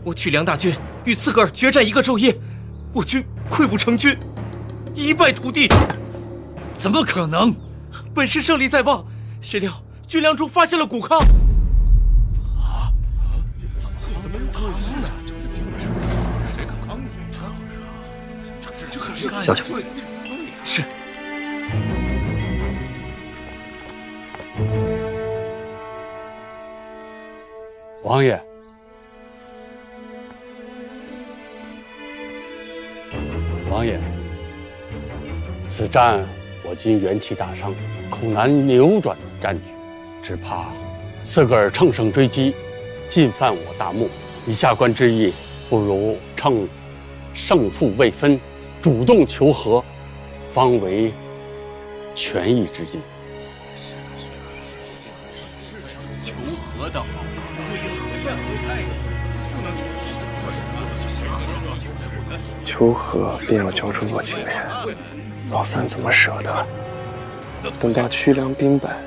我曲梁大军与刺格尔决战1个昼夜，我军溃不成军，一败涂地。怎么可能？本是胜利在望，谁料军粮中发现了谷坑。怎么可能呢？谁可扛？小乔，是。王爷，王爷，此战我军元气大伤，恐难扭转战局，只怕刺格尔乘胜追击，进犯我大漠。以下官之意，不如趁胜负未分，主动求和，方为权宜之计。求和的好，对应何战何才，不能求和便要交出洛青莲，老三怎么舍得？等到屈良兵败，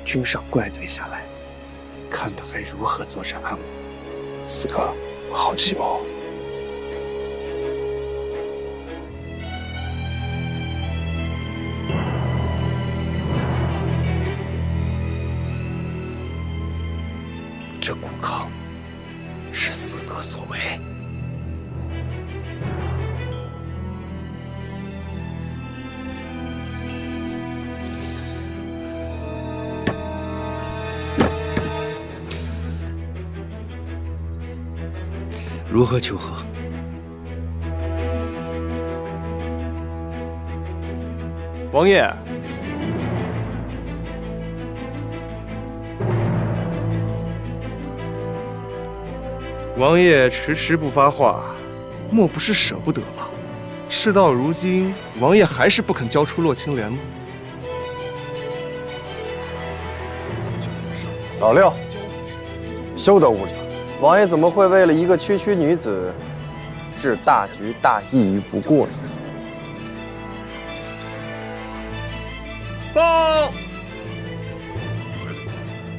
君上怪罪下来，看他还如何坐视安稳。四哥，好计谋。这谷坑是四哥所为。如何求和？王爷，王爷迟迟不发话，莫不是舍不得吧？事到如今，王爷还是不肯交出洛青莲吗？老六，休得无礼！王爷怎么会为了一个区区女子，置大局大义于不顾呢？报！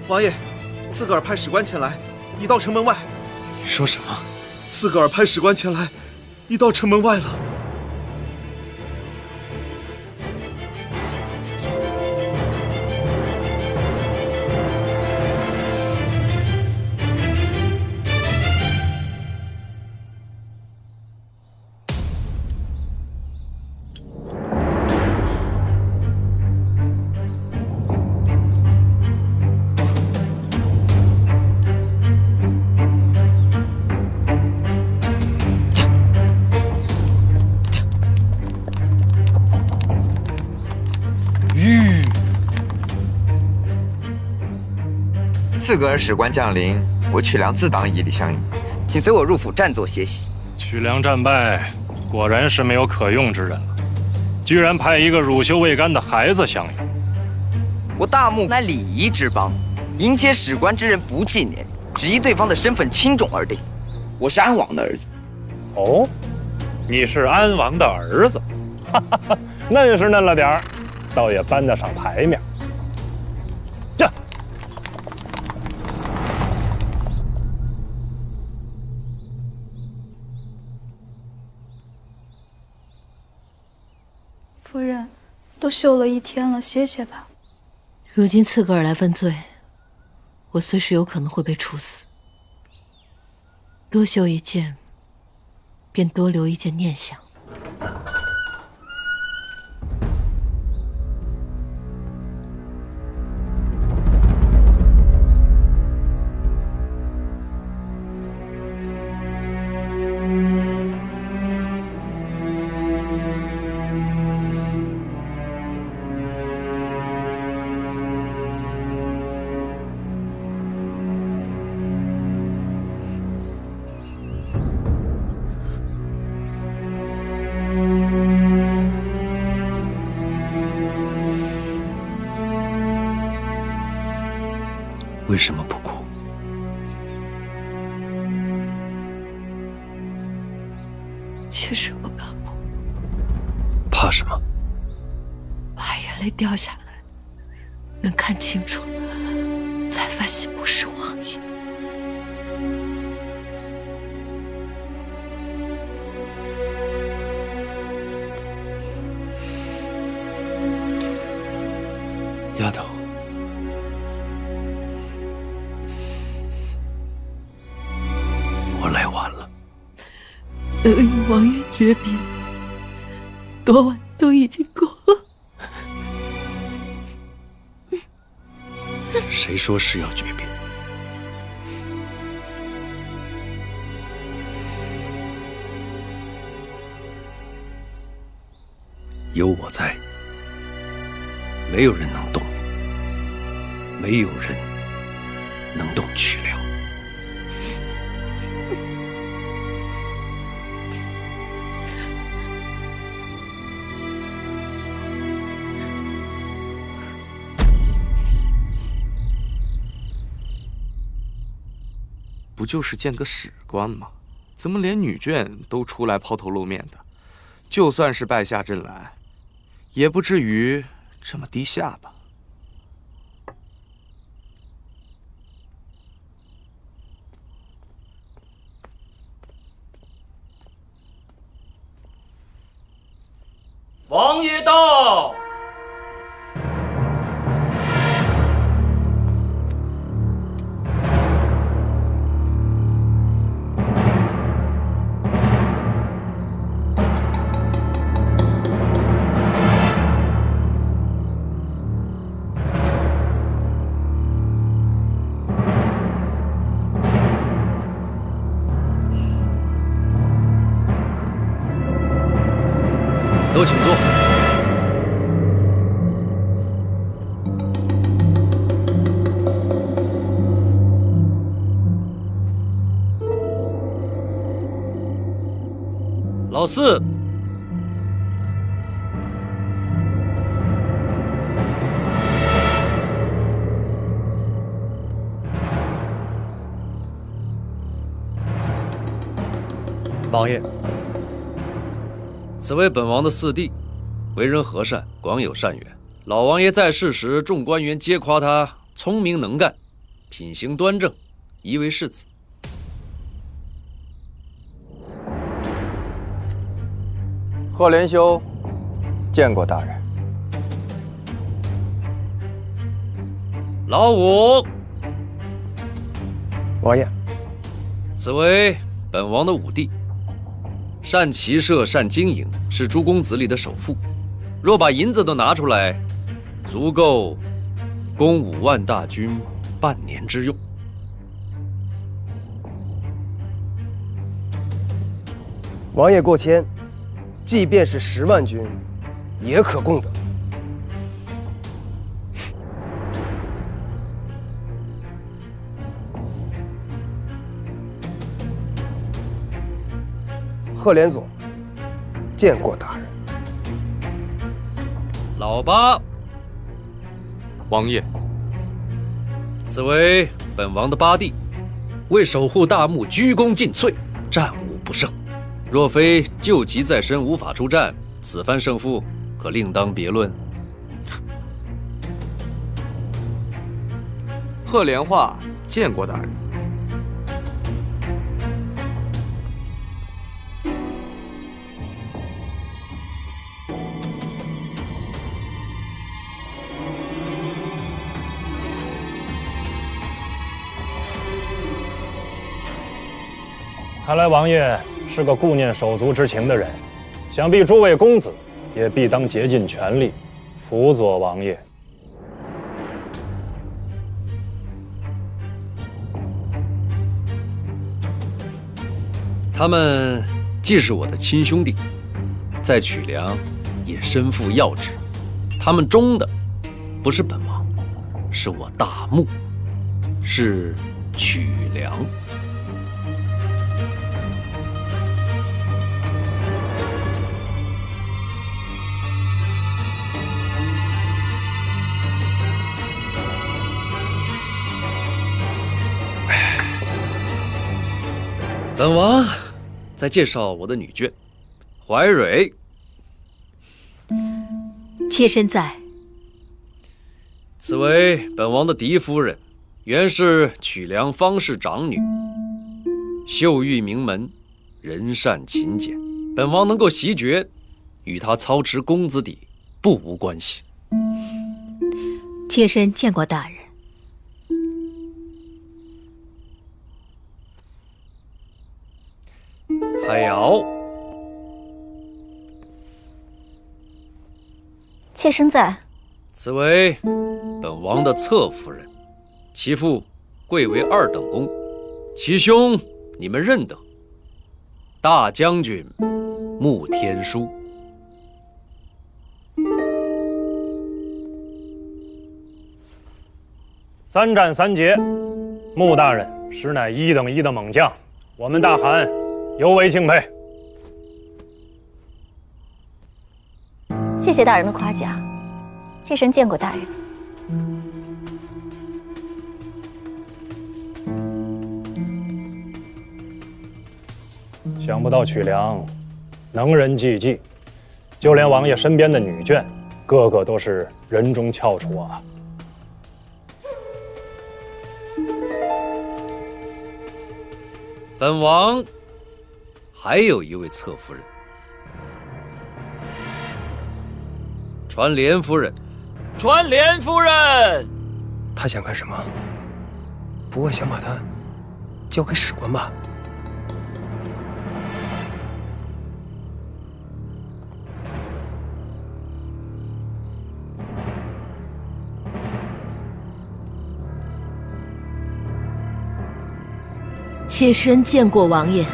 王爷，刺格尔派使官前来，已到城门外。你说什么？刺格尔派使官前来，已到城门外了。刺格尔使官降临，我曲良自当以礼相迎，请随我入府暂坐歇息。曲良战败，果然是没有可用之人了，居然派一个乳臭未干的孩子相迎。我大漠乃礼仪之邦，迎接使官之人不计年龄，只依对方的身份轻重而定。我是安王的儿子。哦，你是安王的儿子，哈哈哈，嫩是嫩了点儿，倒也搬得上牌面。这。夫人，都休了1天了，歇歇吧。如今刺格尔来问罪，我随时有可能会被处死。多休一件，便多留一件念想。什么不哭？确实不敢哭，怕什么？怕眼泪掉下来，能看清楚，才发现不是王爷。丫头，我来晚了。能与王爷诀别，多晚都已经够了。谁说是要诀别？有我在，没有人能动你，没有人能动曲辽。不就是见个史官吗？怎么连女眷都出来抛头露面的？就算是败下阵来，也不至于这么低下吧？王爷到！都请坐。老四，王爷，此为本王的四弟，为人和善，广有善缘。老王爷在世时，众官员皆夸他聪明能干，品行端正，宜为世子。贺连修见过大人。老五，王爷，此为本王的五弟，善骑射，善经营，是诸公子里的首富。若把银子都拿出来，足够供5万大军半年之用。王爷过谦，即便是10万军，也可供得。贺连总见过大人。老八，王爷，此为本王的八弟，为守护大墓，鞠躬尽瘁，战无不胜。若非旧疾在身，无法出战，此番胜负可另当别论。贺连化见过大人。看来王爷是个顾念手足之情的人，想必诸位公子也必当竭尽全力辅佐王爷。他们既是我的亲兄弟，在曲梁也身负要职。他们忠的不是本王，是我大墓，是曲梁。本王再介绍我的女眷，怀蕊。妾身在。此为本王的嫡夫人，原是曲梁方氏长女，秀玉名门，人善勤俭。本王能够袭爵，与她操持公子邸不无关系。妾身见过大人。海瑶，妾身在。此为本王的侧夫人，其父贵为2等公，其兄你们认得，大将军穆天书。3战3捷，穆大人实乃1等1的猛将，我们大汗尤为敬佩。谢谢大人的夸奖，妾身见过大人。想不到曲梁能人济济，就连王爷身边的女眷，个个都是人中翘楚啊。本王还有一位侧夫人，传莲夫人。传莲夫人，他想干什么？不会想把他交给史官吧？妾身见过王爷。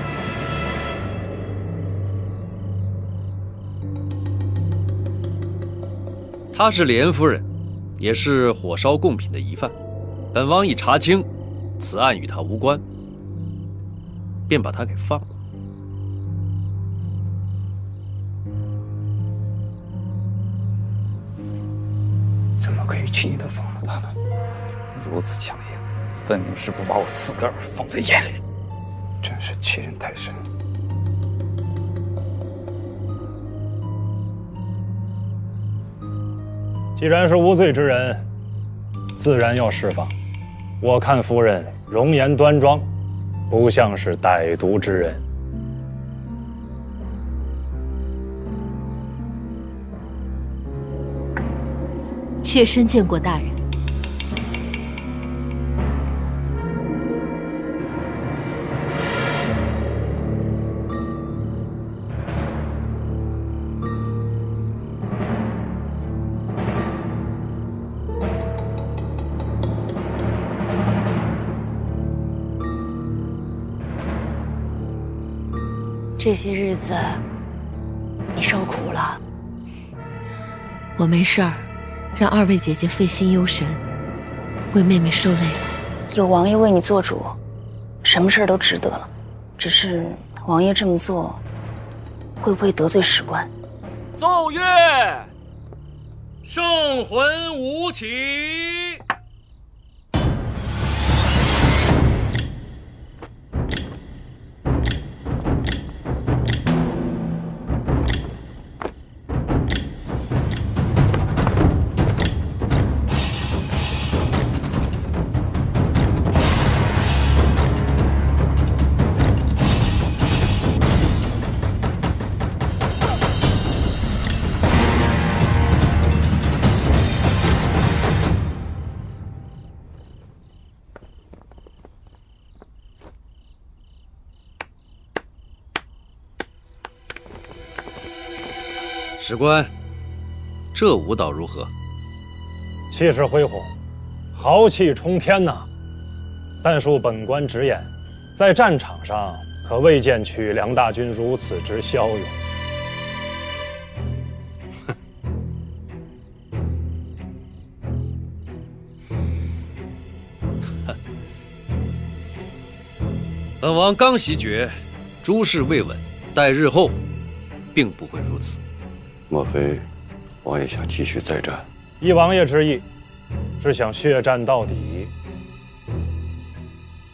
她是莲夫人，也是火烧贡品的疑犯。本王已查清，此案与她无关，便把她给放了。怎么可以轻易的放了他呢？如此强硬，分明是不把我自个儿放在眼里，真是欺人太甚。既然是无罪之人，自然要释放。我看夫人容颜端庄，不像是歹毒之人。妾身见过大人。这些日子，你受苦了。我没事儿，让2位姐姐费心忧神，为妹妹受累了。有王爷为你做主，什么事儿都值得了。只是王爷这么做，会不会得罪史官？奏乐，圣魂舞起。史官，这舞蹈如何？气势恢宏，豪气冲天呐！但恕本官直言，在战场上可未见曲梁大军如此之骁勇。本王刚袭爵，诸事未稳，待日后，并不会如此。莫非王爷想继续再战？依王爷之意，是想血战到底。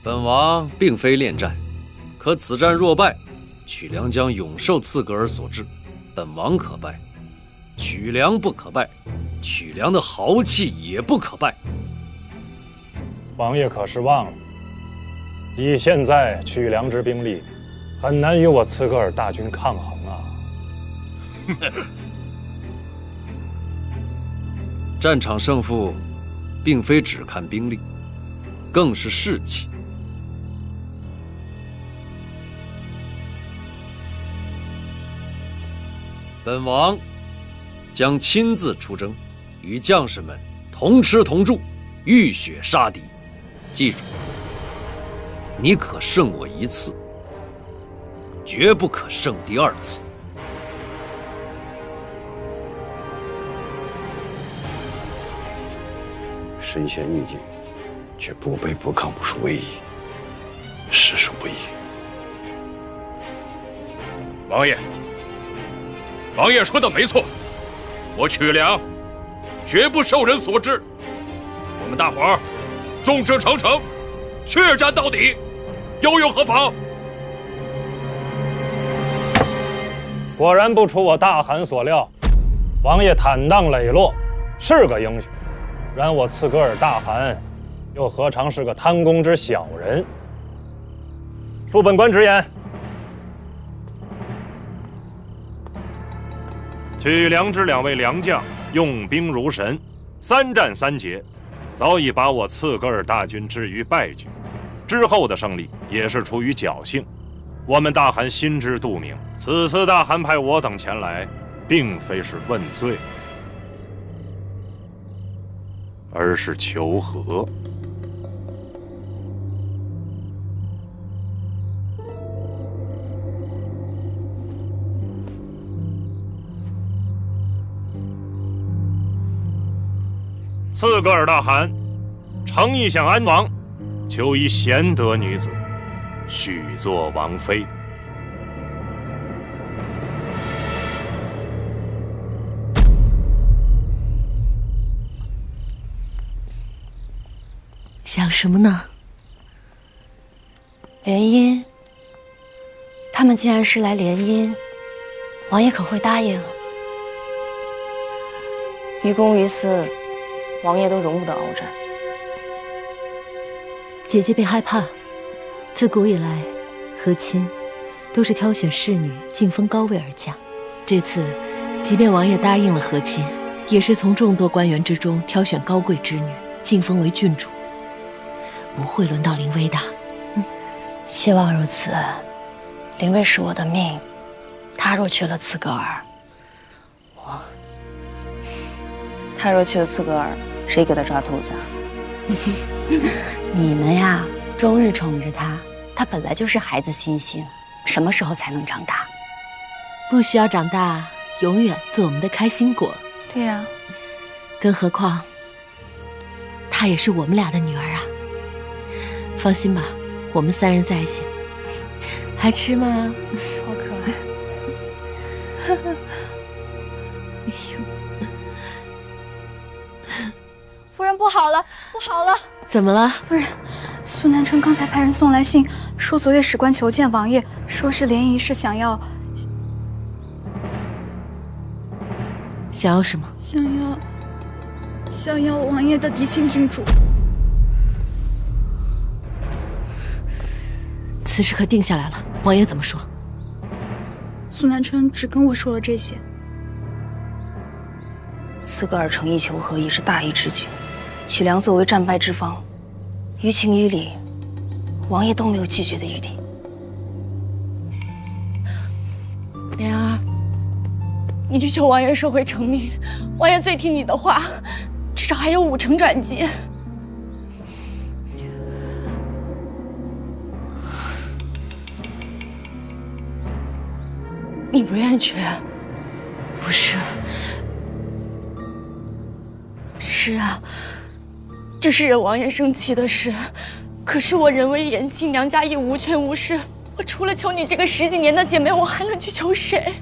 本王并非恋战，可此战若败，曲梁将永受刺格尔所制。但王可败，曲梁不可败，曲梁的豪气也不可败。王爷可是忘了，以现在曲梁之兵力，很难与我刺格尔大军抗衡啊。战场胜负，并非只看兵力，更是士气。本王将亲自出征，与将士们同吃同住，浴血杀敌。记住，你可胜我一次，绝不可胜第二次。身陷逆境，却不卑不亢，不输威仪，实属不易。王爷，王爷说的没错，我曲梁绝不受人所制。我们大伙儿众志成城，血战到底，又有何妨？果然不出我大汗所料，王爷坦荡磊落，是个英雄。然我刺格尔大汗，又何尝是个贪功之小人？恕本官直言，曲梁之2位良将用兵如神，3战3捷，早已把我刺格尔大军置于败局。之后的胜利也是出于侥幸。我们大汗心知肚明，此次大汗派我等前来，并非是问罪，而是求和。刺格尔大汗诚意向安王求一贤德女子，许作王妃。想什么呢？联姻，他们既然是来联姻，王爷可会答应？于公于私，王爷都容不得鏖战。姐姐别害怕，自古以来，和亲都是挑选侍女晋封高位而嫁。这次，即便王爷答应了和亲，也是从众多官员之中挑选高贵之女，晋封为郡主。不会轮到林薇的。希望如此。林薇是我的命，她若去了刺格尔，她若去了刺格尔，谁给她抓兔子啊？你们呀，终日宠着她，她本来就是孩子心性，什么时候才能长大？不需要长大，永远做我们的开心果。对呀，更何况，她也是我们俩的女儿啊。放心吧，我们3人在一起，还吃吗？好可爱。哎呦，夫人不好了，不好了！怎么了？夫人，苏南春刚才派人送来信，说昨夜史官求见王爷，说是联谊是想要什么？想要王爷的嫡亲郡主。此事可定下来了，王爷怎么说？苏南春只跟我说了这些。刺格尔诚意求和已是大义之举，曲梁作为战败之方，于情于理，王爷都没有拒绝的余地。莲儿，你去求王爷收回成命，王爷最听你的话，至少还有5成转机。你不愿意去？不是。是啊，这是惹王爷生气的事。可是我人微言轻，娘家亦无权无势，我除了求你这个10几年的姐妹，我还能去求谁？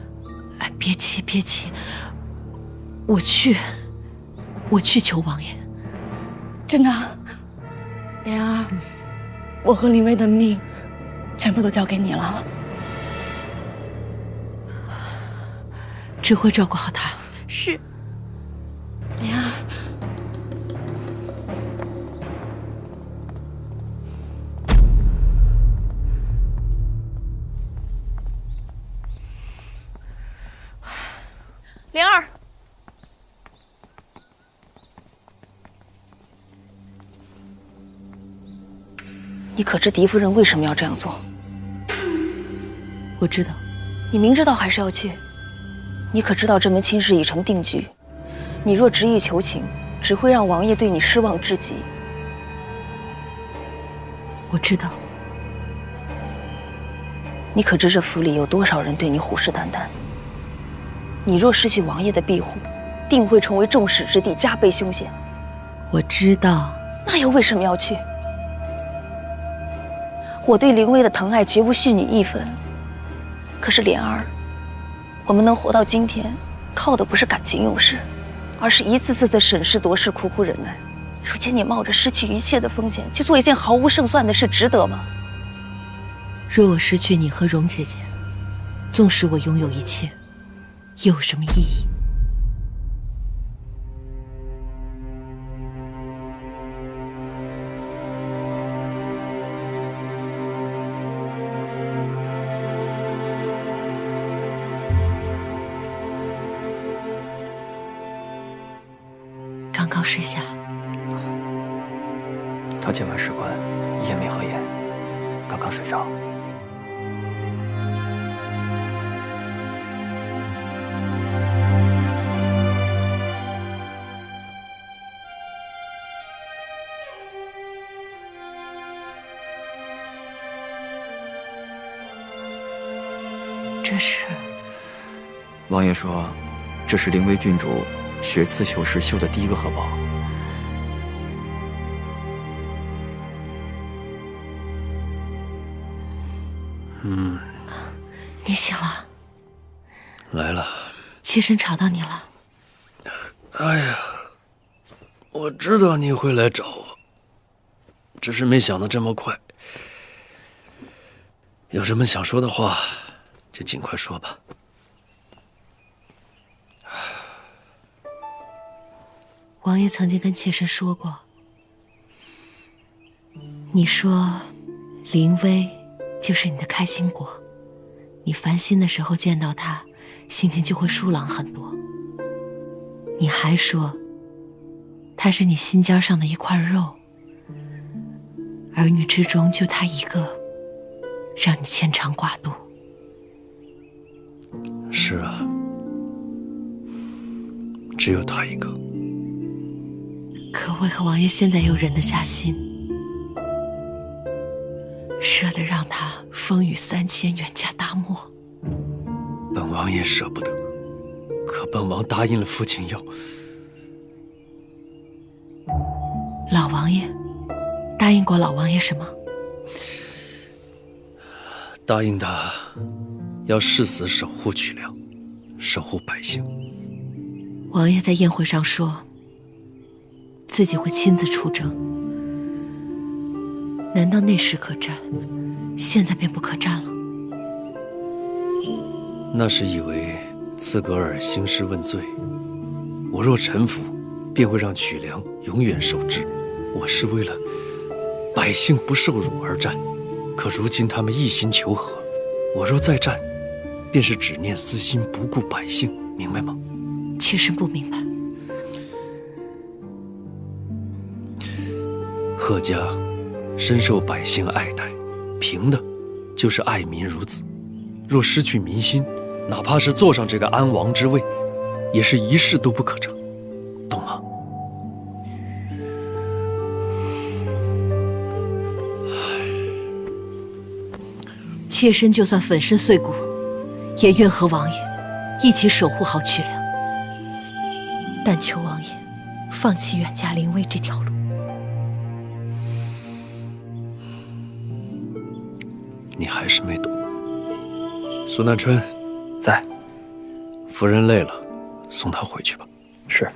哎，别气，别气，我去求王爷。真的啊，莲儿，我和林薇的命全部都交给你了。只会照顾好他。是，莲儿。莲儿，你可知狄夫人为什么要这样做？我知道。你明知道还是要去。你可知道这门亲事已成定局？你若执意求情，只会让王爷对你失望至极。我知道。你可知这府里有多少人对你虎视眈眈？你若失去王爷的庇护，定会成为众矢之的，加倍凶险。我知道。那又为什么要去？我对凌薇的疼爱绝不逊你一分。可是莲儿，我们能活到今天，靠的不是感情用事，而是一次次的审时度势，苦苦忍耐。如今你冒着失去一切的风险，去做一件毫无胜算的事，值得吗？若我失去你和蓉姐姐，纵使我拥有一切，又有什么意义？刚刚睡下。他见完史官，一夜没合眼，刚刚睡着。这是王爷说，这是灵薇郡主学刺绣时绣的第一个荷包。你醒了？来了。妾身吵到你了？哎呀，我知道你会来找我，只是没想到这么快。有什么想说的话，就尽快说吧。王爷曾经跟妾身说过，你说凌薇就是你的开心果，你烦心的时候见到她，心情就会舒朗很多。你还说她是你心尖上的一块肉，儿女之中就她一个，让你牵肠挂肚。是啊，只有她一个。可为何王爷现在又忍得下心，舍得让他风雨3000远嫁大漠？本王也舍不得，可本王答应了父亲要。老王爷答应过老王爷什么？答应他要誓死守护曲梁，守护百姓。王爷在宴会上说自己会亲自出征，难道那时可战，现在便不可战了？那是以为刺格尔兴师问罪，我若臣服，便会让曲梁永远受制。我是为了百姓不受辱而战，可如今他们一心求和，我若再战，便是只念私心，不顾百姓，明白吗？妾身不明白。贺家深受百姓爱戴，凭的就是爱民如子。若失去民心，哪怕是坐上这个安王之位，也是一事都不可成，懂吗？妾身就算粉身碎骨，也愿和王爷一起守护好曲梁。但求王爷放弃远嫁灵薇这条路。你还是没懂。苏南春在。夫人累了，送她回去吧。是。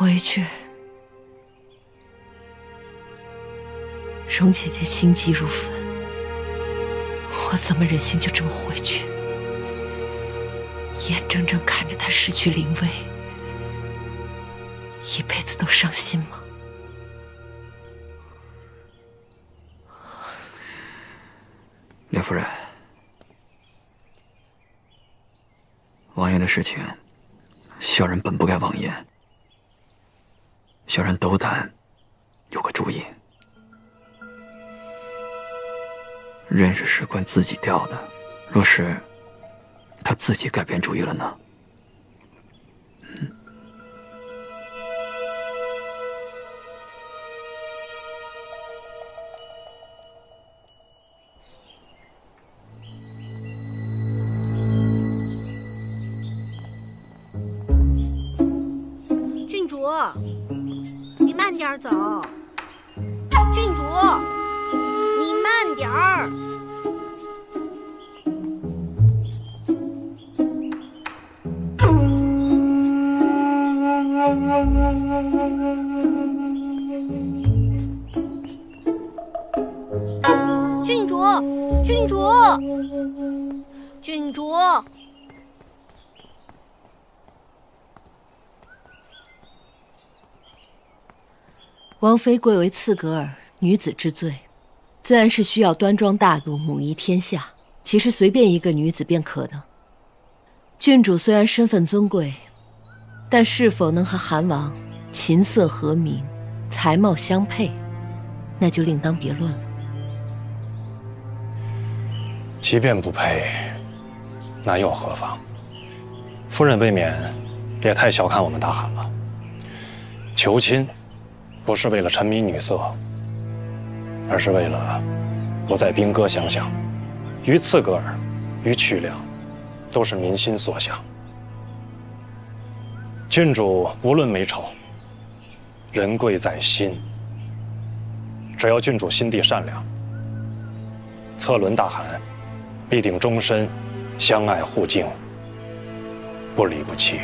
回去。容姐姐心急如焚，我怎么忍心就这么回去？眼睁睁看着她失去灵威，一辈子都伤心吗？列夫人，王爷的事情，小人本不该妄言。小人斗胆有个主意，任是史官自己调的，若是他自己改变主意了呢？郡主，你慢点走。郡主，你慢点儿。郡主，郡主，郡主。王妃贵为刺格尔，女子之最，自然是需要端庄大度，母仪天下。其实随便一个女子便可的。郡主虽然身份尊贵，但是否能和韩王琴瑟和鸣，才貌相配，那就另当别论了。即便不配，那又何妨？夫人未免也太小看我们大汗了。求亲不是为了沉迷女色，而是为了不再兵戈相向。于刺格尔，于曲梁，都是民心所想。郡主无论美丑，人贵在心。只要郡主心地善良，策伦大汗必定终身相爱互敬，不离不弃。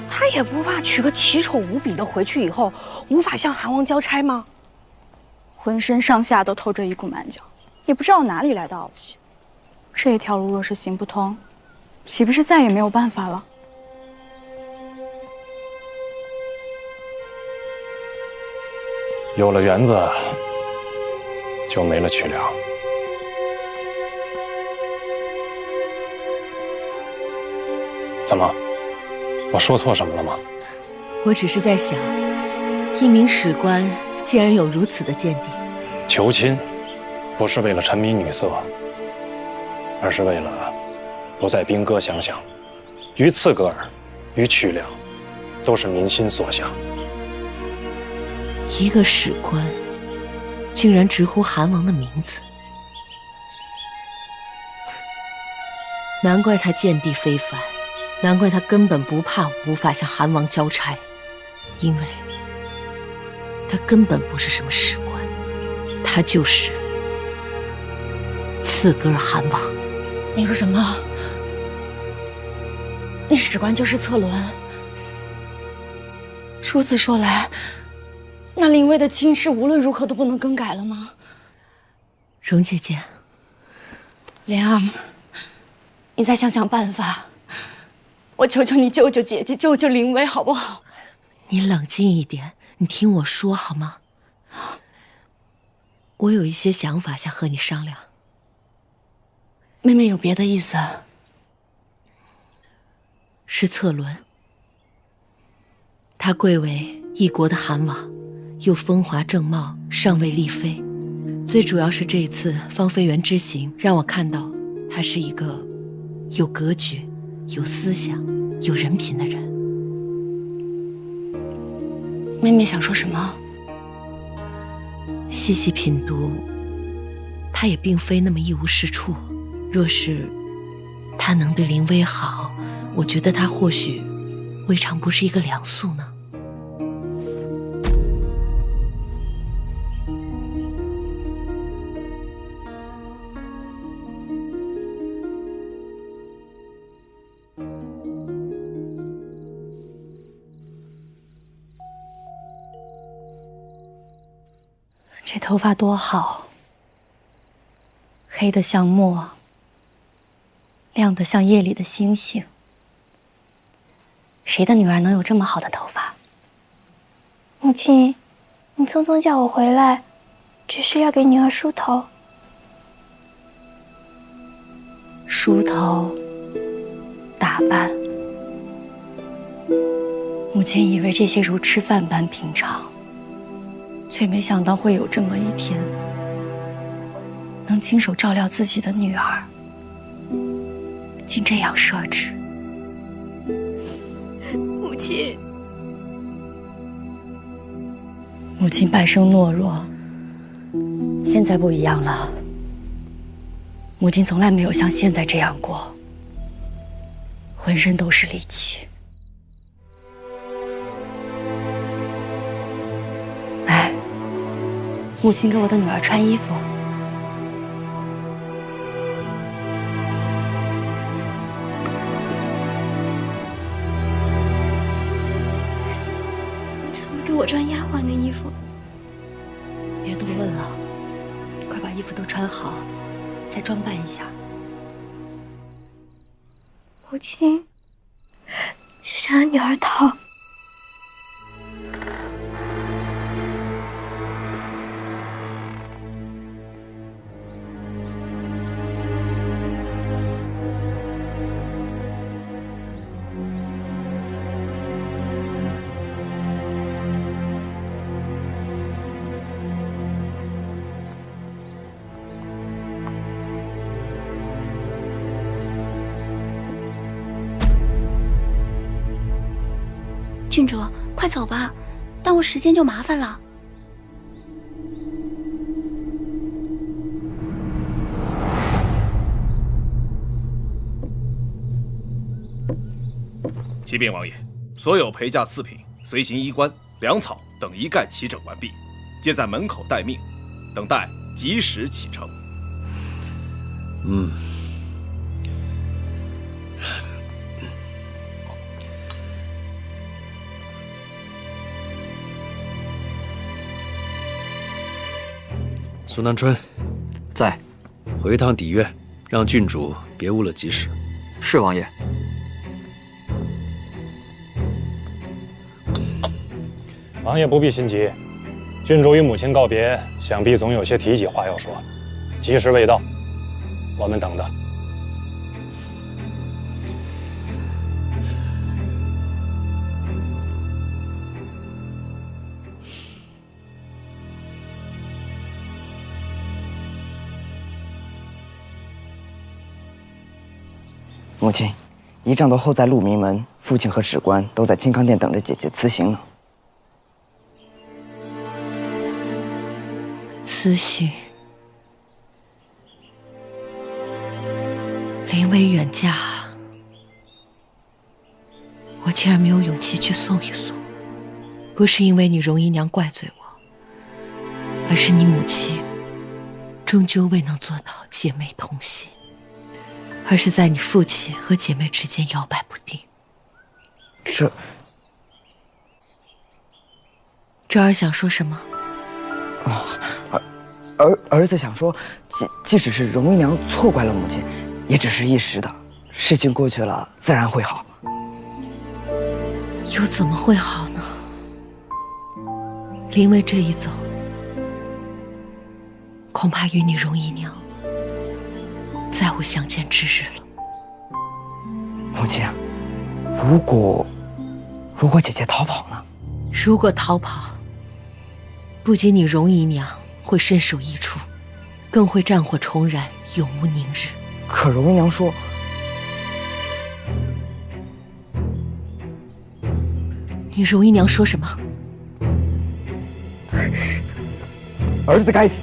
他也不怕娶个奇丑无比的回去以后无法向韩王交差吗？浑身上下都透着一股蛮劲，也不知道哪里来的傲气。这条路若是行不通，岂不是再也没有办法了？有了园子，就没了曲梁。怎么？我说错什么了吗？我只是在想，一名史官竟然有如此的见地。求亲，不是为了沉迷女色，而是为了不再兵戈相向。于刺格尔，于曲梁，都是民心所想。一个史官，竟然直呼韩王的名字，难怪他见地非凡。难怪他根本不怕无法向韩王交差，因为他根本不是什么史官，他就是刺格尔韩王。你说什么？那史官就是策伦？如此说来，那林薇的亲事无论如何都不能更改了吗？容姐姐，莲儿，你再想想办法。我求求你救救姐姐，救救林薇，好不好？你冷静一点，你听我说好吗？我有一些想法想和你商量。妹妹有别的意思？是策伦，他贵为一国的韩王，又风华正茂，尚未立妃。最主要是这一次芳菲园之行，让我看到他是一个有格局、有思想、有人品的人。妹妹想说什么？细细品读，他也并非那么一无是处。若是他能对林薇好，我觉得他或许未尝不是一个良宿呢。这头发多好，黑得像墨，亮得像夜里的星星。谁的女儿能有这么好的头发？母亲，你匆匆叫我回来，只是要给女儿梳头。梳头，打扮，母亲以为这些如吃饭般平常，却没想到会有这么一天，能亲手照料自己的女儿，竟这样设置。母亲，母亲半生懦弱，现在不一样了。母亲从来没有像现在这样过，浑身都是力气。来，母亲给我的女儿穿衣服。怎么给我穿丫鬟的衣服？别多问了，快把衣服都穿好。再装扮一下。母亲是想让女儿逃。郡主，快走吧，耽误时间就麻烦了。启禀王爷，所有陪嫁次品、随行衣冠、粮草等一概齐整完毕，皆在门口待命，等待及时启程。苏南春，在。回一趟底院，让郡主别误了吉时。是王爷。王爷不必心急，郡主与母亲告别，想必总有些提己话要说。吉时未到，我们等的。母亲，仪仗都候在鹿鸣门，父亲和史官都在清康殿等着姐姐辞行呢。辞行，临危远嫁，我竟然没有勇气去送一送。不是因为你容姨娘怪罪我，而是你母亲终究未能做到姐妹同心。而是在你父亲和姐妹之间摇摆不定。这儿想说什么？儿子想说，即使是容姨娘错怪了母亲，也只是一时的，事情过去了，自然会好。又怎么会好呢？林薇这一走，恐怕与你容姨娘再无相见之日了。母亲，如果姐姐逃跑呢？如果逃跑，不仅你容姨娘会身首异处，更会战火重燃，永无宁日。可容姨娘说，你容姨娘说什么？儿子该死。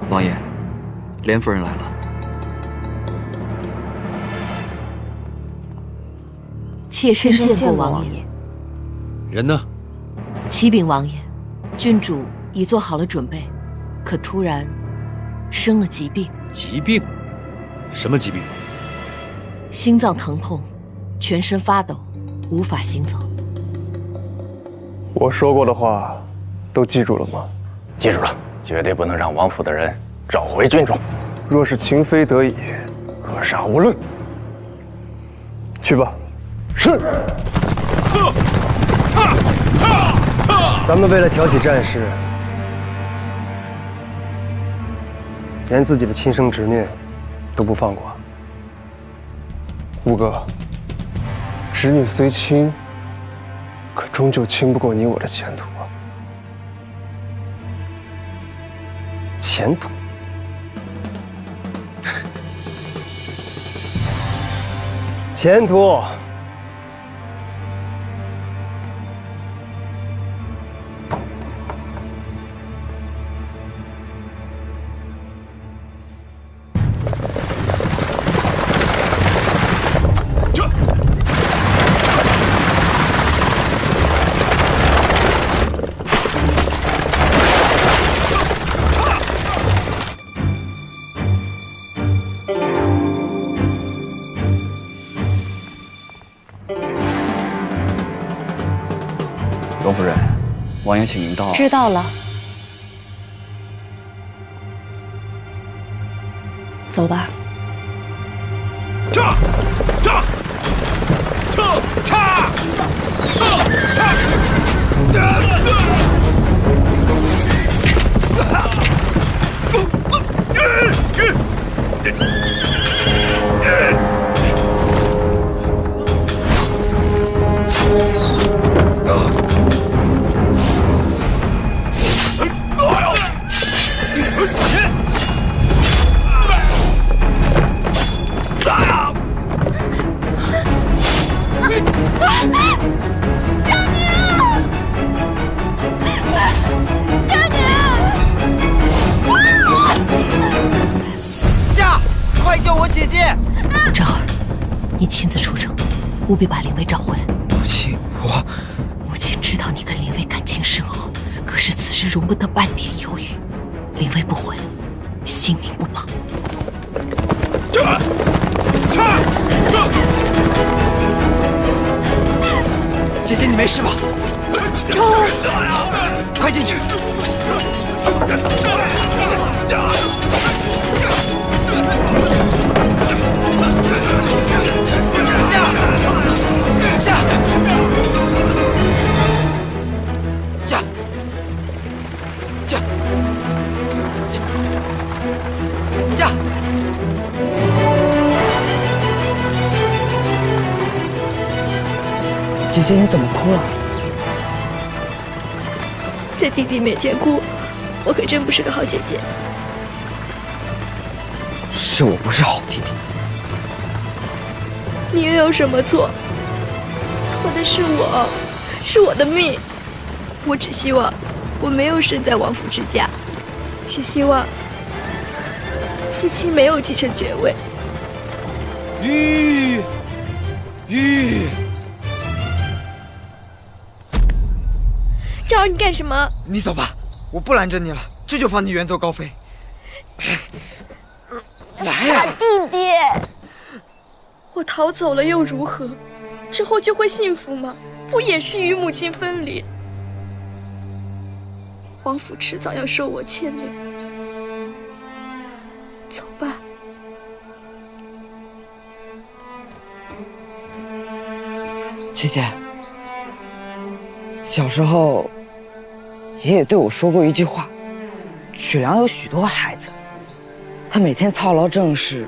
王爷，莲夫人来了。妾身见过王爷。人呢？启禀王爷，郡主已做好了准备，可突然生了疾病。疾病？什么疾病？心脏疼痛，全身发抖，无法行走。我说过的话，都记住了吗？记住了，绝对不能让王府的人找回郡主。若是情非得已，格杀勿论。去吧。是。咱们为了挑起战事，连自己的亲生侄女都不放过。五哥，侄女虽亲，可终究亲不过你我的前途啊！前途？前途？罗夫人，王爷请您到。知道了。走吧。务必把灵薇找回来。母亲，母亲知道你跟灵薇感情深厚，可是此时容不得半点犹豫。灵薇不回来，性命不保。姐姐，你没事吧？快进去！姐姐，你怎么哭了？在弟弟面前哭，我可真不是个好姐姐。是我不是好弟弟。你又有什么错？错的是我，是我的命。我只希望我没有生在王府之家，只希望父亲没有继承爵位。玉。赵儿，你干什么？你走吧，我不拦着你了，这就放你远走高飞。来呀，弟弟！我逃走了又如何？之后就会幸福吗？不也是与母亲分离？王府迟早要受我牵连。走吧。姐姐，小时候，爷爷对我说过一句话：曲良有许多孩子，他每天操劳政事，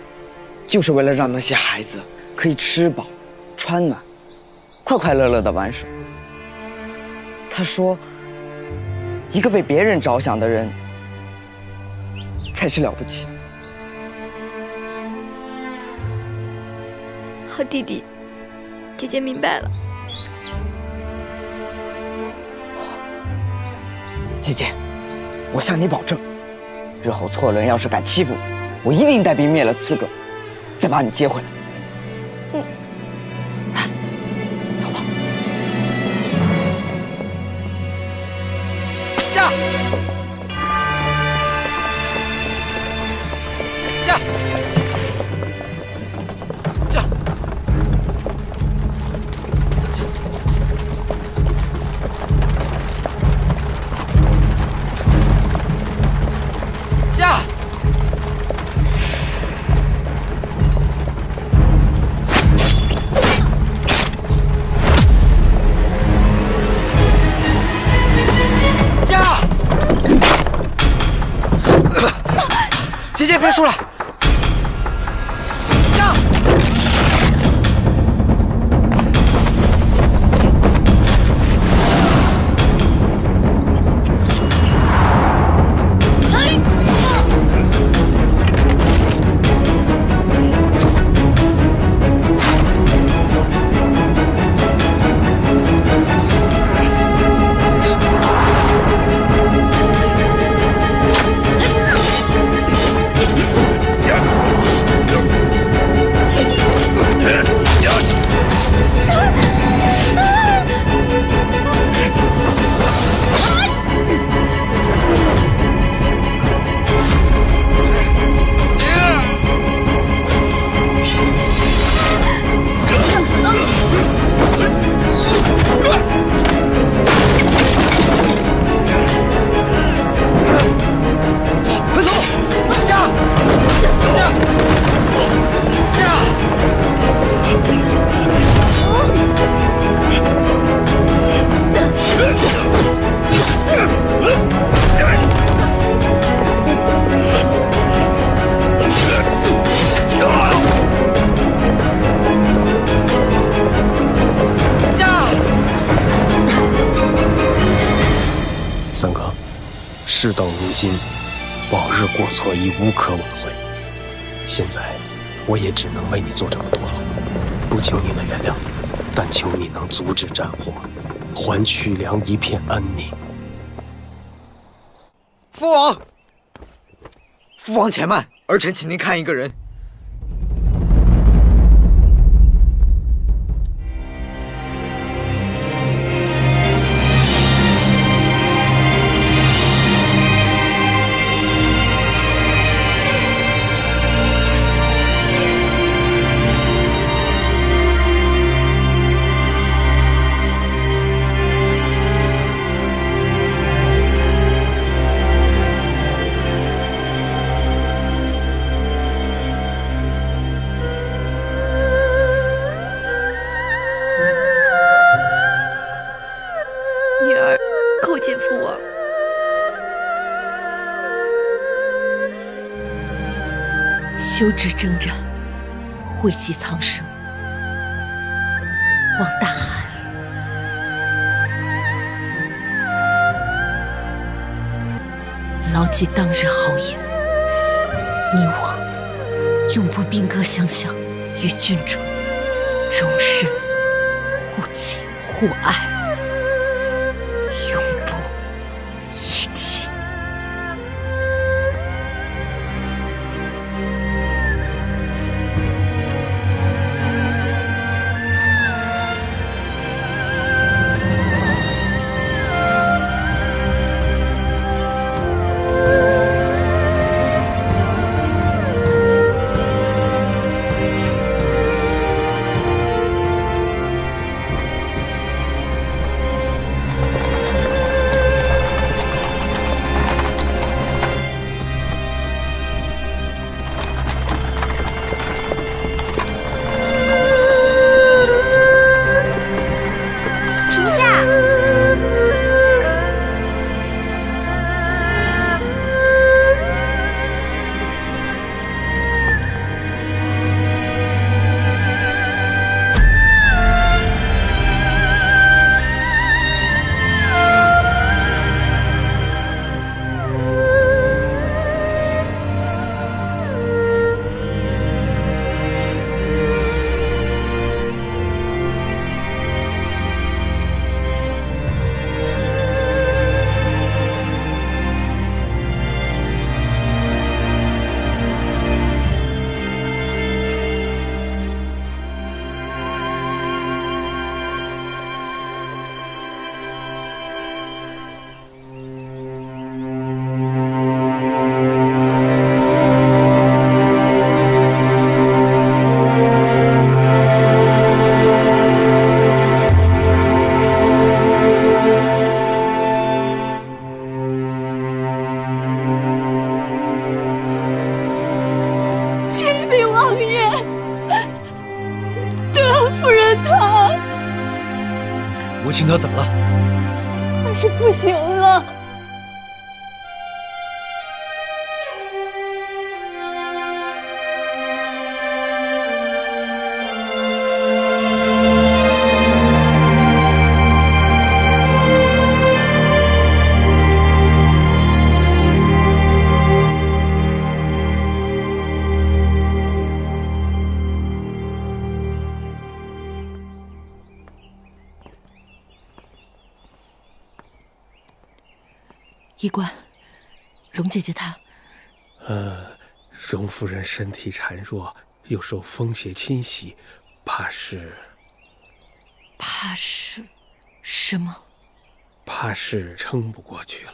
就是为了让那些孩子可以吃饱、穿暖，快快乐乐地玩耍。他说，一个为别人着想的人，才是了不起。好弟弟，姐姐明白了。姐姐，我向你保证，日后错伦要是敢欺负我，我一定带兵灭了刺客，再把你接回来。走吧。出来！驾！三哥，事到如今，往日过错已无可挽回。现在，我也只能为你做这么多了。不求你的原谅，但求你能阻止战火，还曲梁一片安宁。父王，父王且慢，儿臣请您看一个人。修治征战，惠及苍生。王大汗，牢记当日豪言，你我永不兵戈相向，与君主终身互敬互爱，永不遗弃。母亲她怎么了？她是不行了。医官，荣姐姐她……荣夫人身体孱弱，又受风邪侵袭，怕是什么？怕是撑不过去了。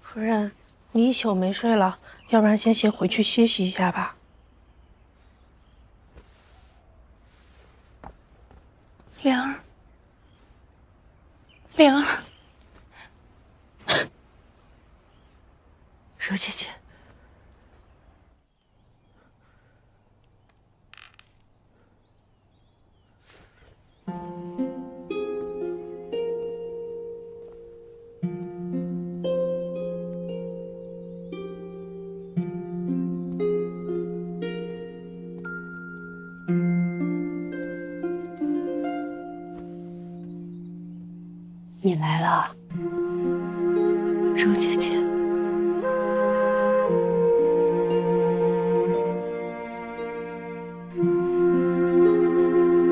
夫人，你一宿没睡了，要不然先回去歇息一下吧。莲儿，莲儿，柔姐姐，你来了，柔姐姐。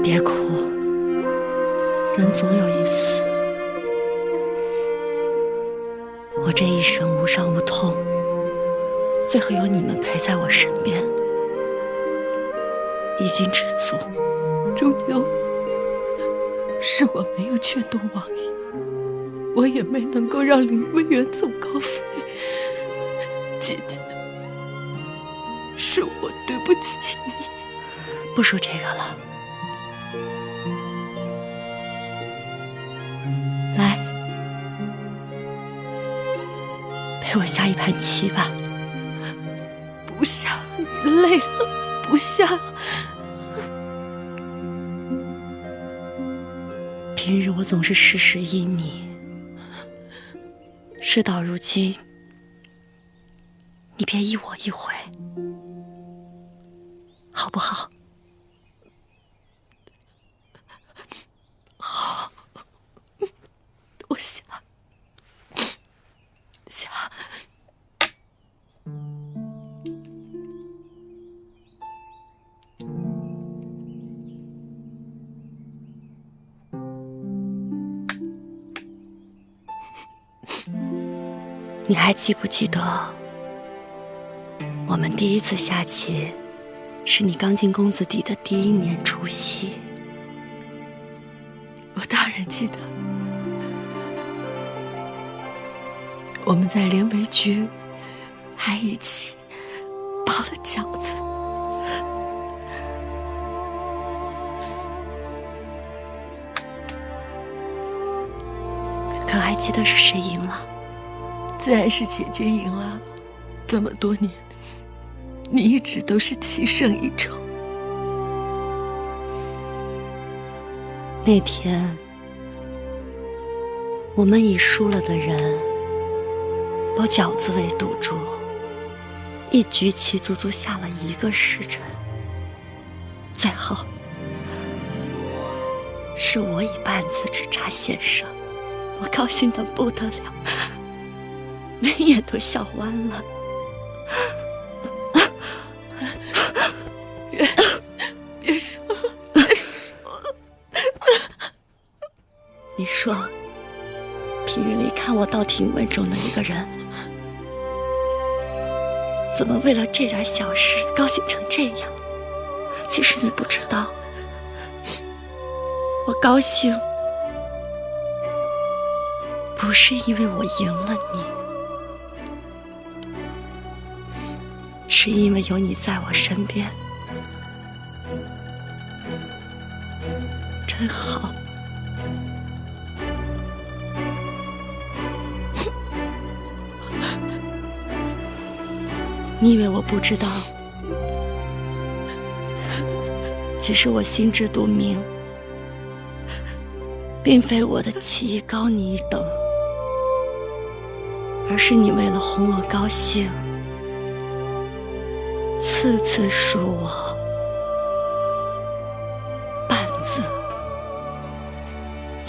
别哭，人总有一死。我这一生无伤无痛，最后有你们陪在我身边，已经知足。终究是我没有劝动王爷，我也没能够让林微远走高飞。姐姐，是我对不起你。不说这个了，来，陪我下一盘棋吧。不下，你累了，不下。平日我总是事事依你，事到如今，你别依我一回，好不好？好，我下。你还记不记得，我们第一次下棋，是你刚进公子邸的第1年除夕？我当然记得。我们在连围局还一起包了饺子。可还记得是谁赢了？自然是姐姐赢了。这么多年，你一直都是棋胜一筹。那天，我们以输了的人包饺子为赌注，一局棋足足下了1个时辰。最后，是我以半子之差险胜，我高兴得不得了，眉眼都笑弯了。别说了，别说了。你说，平日里看我倒挺稳重的一个人，怎么为了这点小事高兴成这样？其实你不知道，我高兴不是因为我赢了你，是因为有你在我身边，真好。你以为我不知道？其实我心知肚明，并非我的棋艺高你一等，而是你为了哄我高兴，次次输我半子，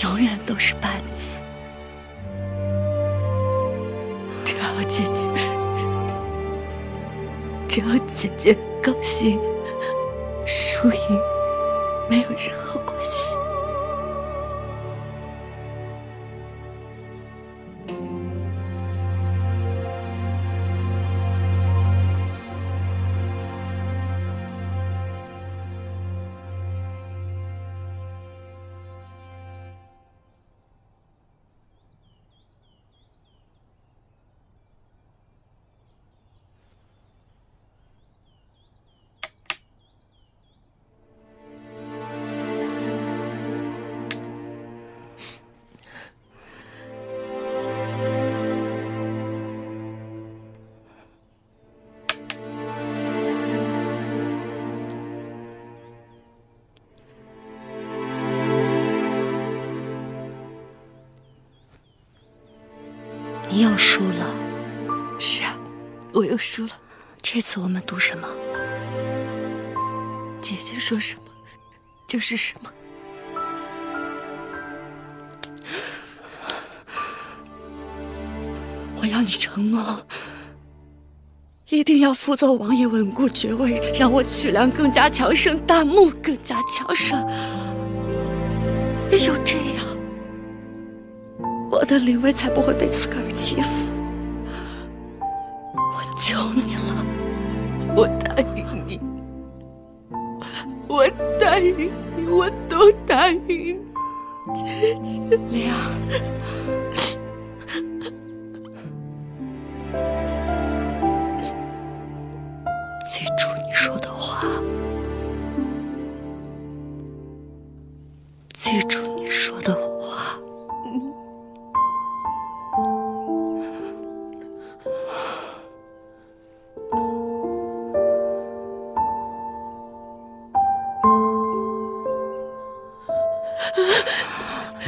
永远都是半子。只要姐姐，只要姐姐高兴，输赢没有任何关系。你又输了。是啊，我又输了。这次我们赌什么？姐姐说什么就是什么。我要你承诺，一定要辅佐王爷稳固爵位，让我曲梁更加强盛，大木更加强盛。唯有这样，我的灵位才不会被刺客儿欺负。我求你了，我答应你，我答应你，我都答应你，姐姐。莲儿，记住你说的话，记住你说的话。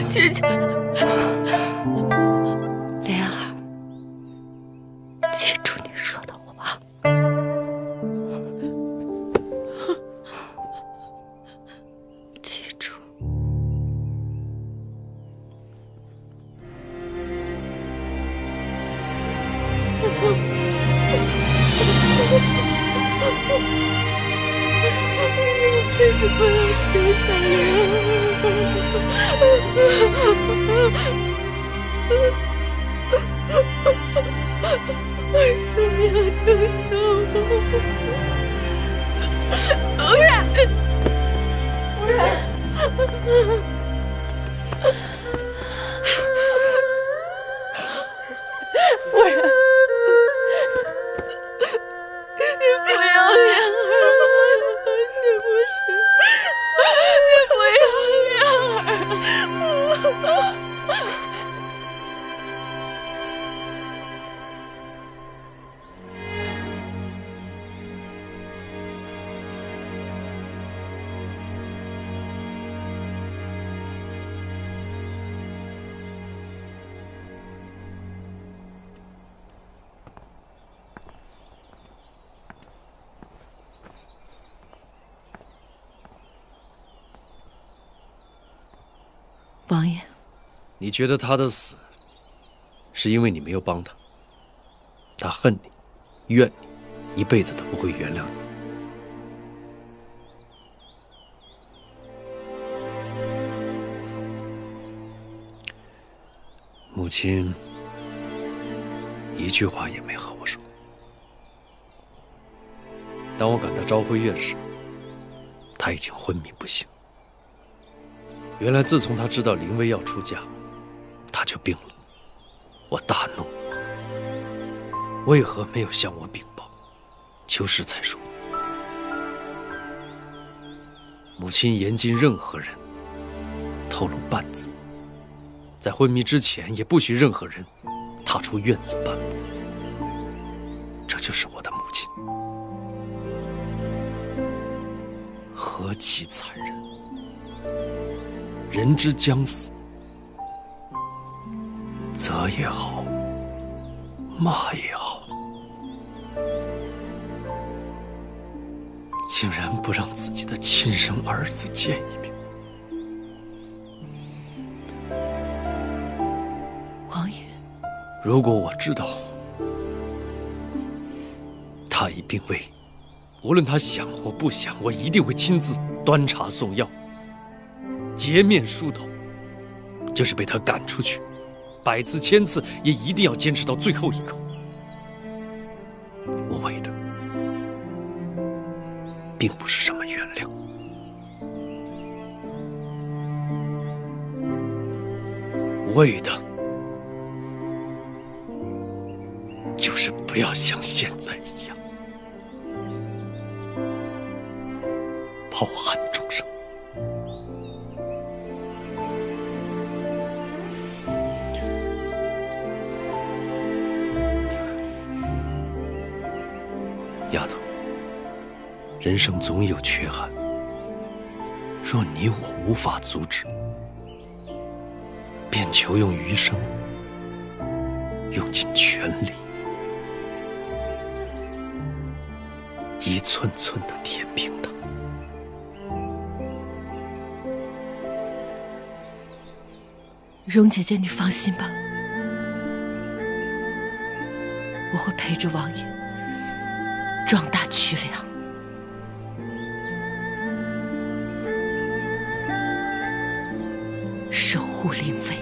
姐姐，莲儿，记住你说的话。记住。为什么要丢下为什么要丢下我？夫人，夫人。夫人，你不要莲儿，是不是？你不要莲儿。王爷，你觉得他的死是因为你没有帮他，他恨你，怨你，一辈子都不会原谅你。母亲一句话也没和我说。当我赶到昭辉院时，他已经昏迷不醒。原来自从他知道林薇要出嫁，他就病了。我大怒，为何没有向我禀报？秋实才说，母亲严禁任何人透露半字，在昏迷之前也不许任何人踏出院子半步。这就是我的母亲，何其残忍！人之将死，责也好，骂也好，竟然不让自己的亲生儿子见一面。王爷，如果我知道他已病危，无论他想或不想，我一定会亲自端茶送药，洁面梳头，就是被他赶出去，100次1000次，也一定要坚持到最后一刻。我为的并不是什么原谅，为的就是不要像现在一样抱憾终生。丫头，人生总有缺憾，若你我无法阻止，便求用余生，用尽全力，一寸寸地填平它。容姐姐，你放心吧，我会陪着王爷壮大曲梁，守护灵妃。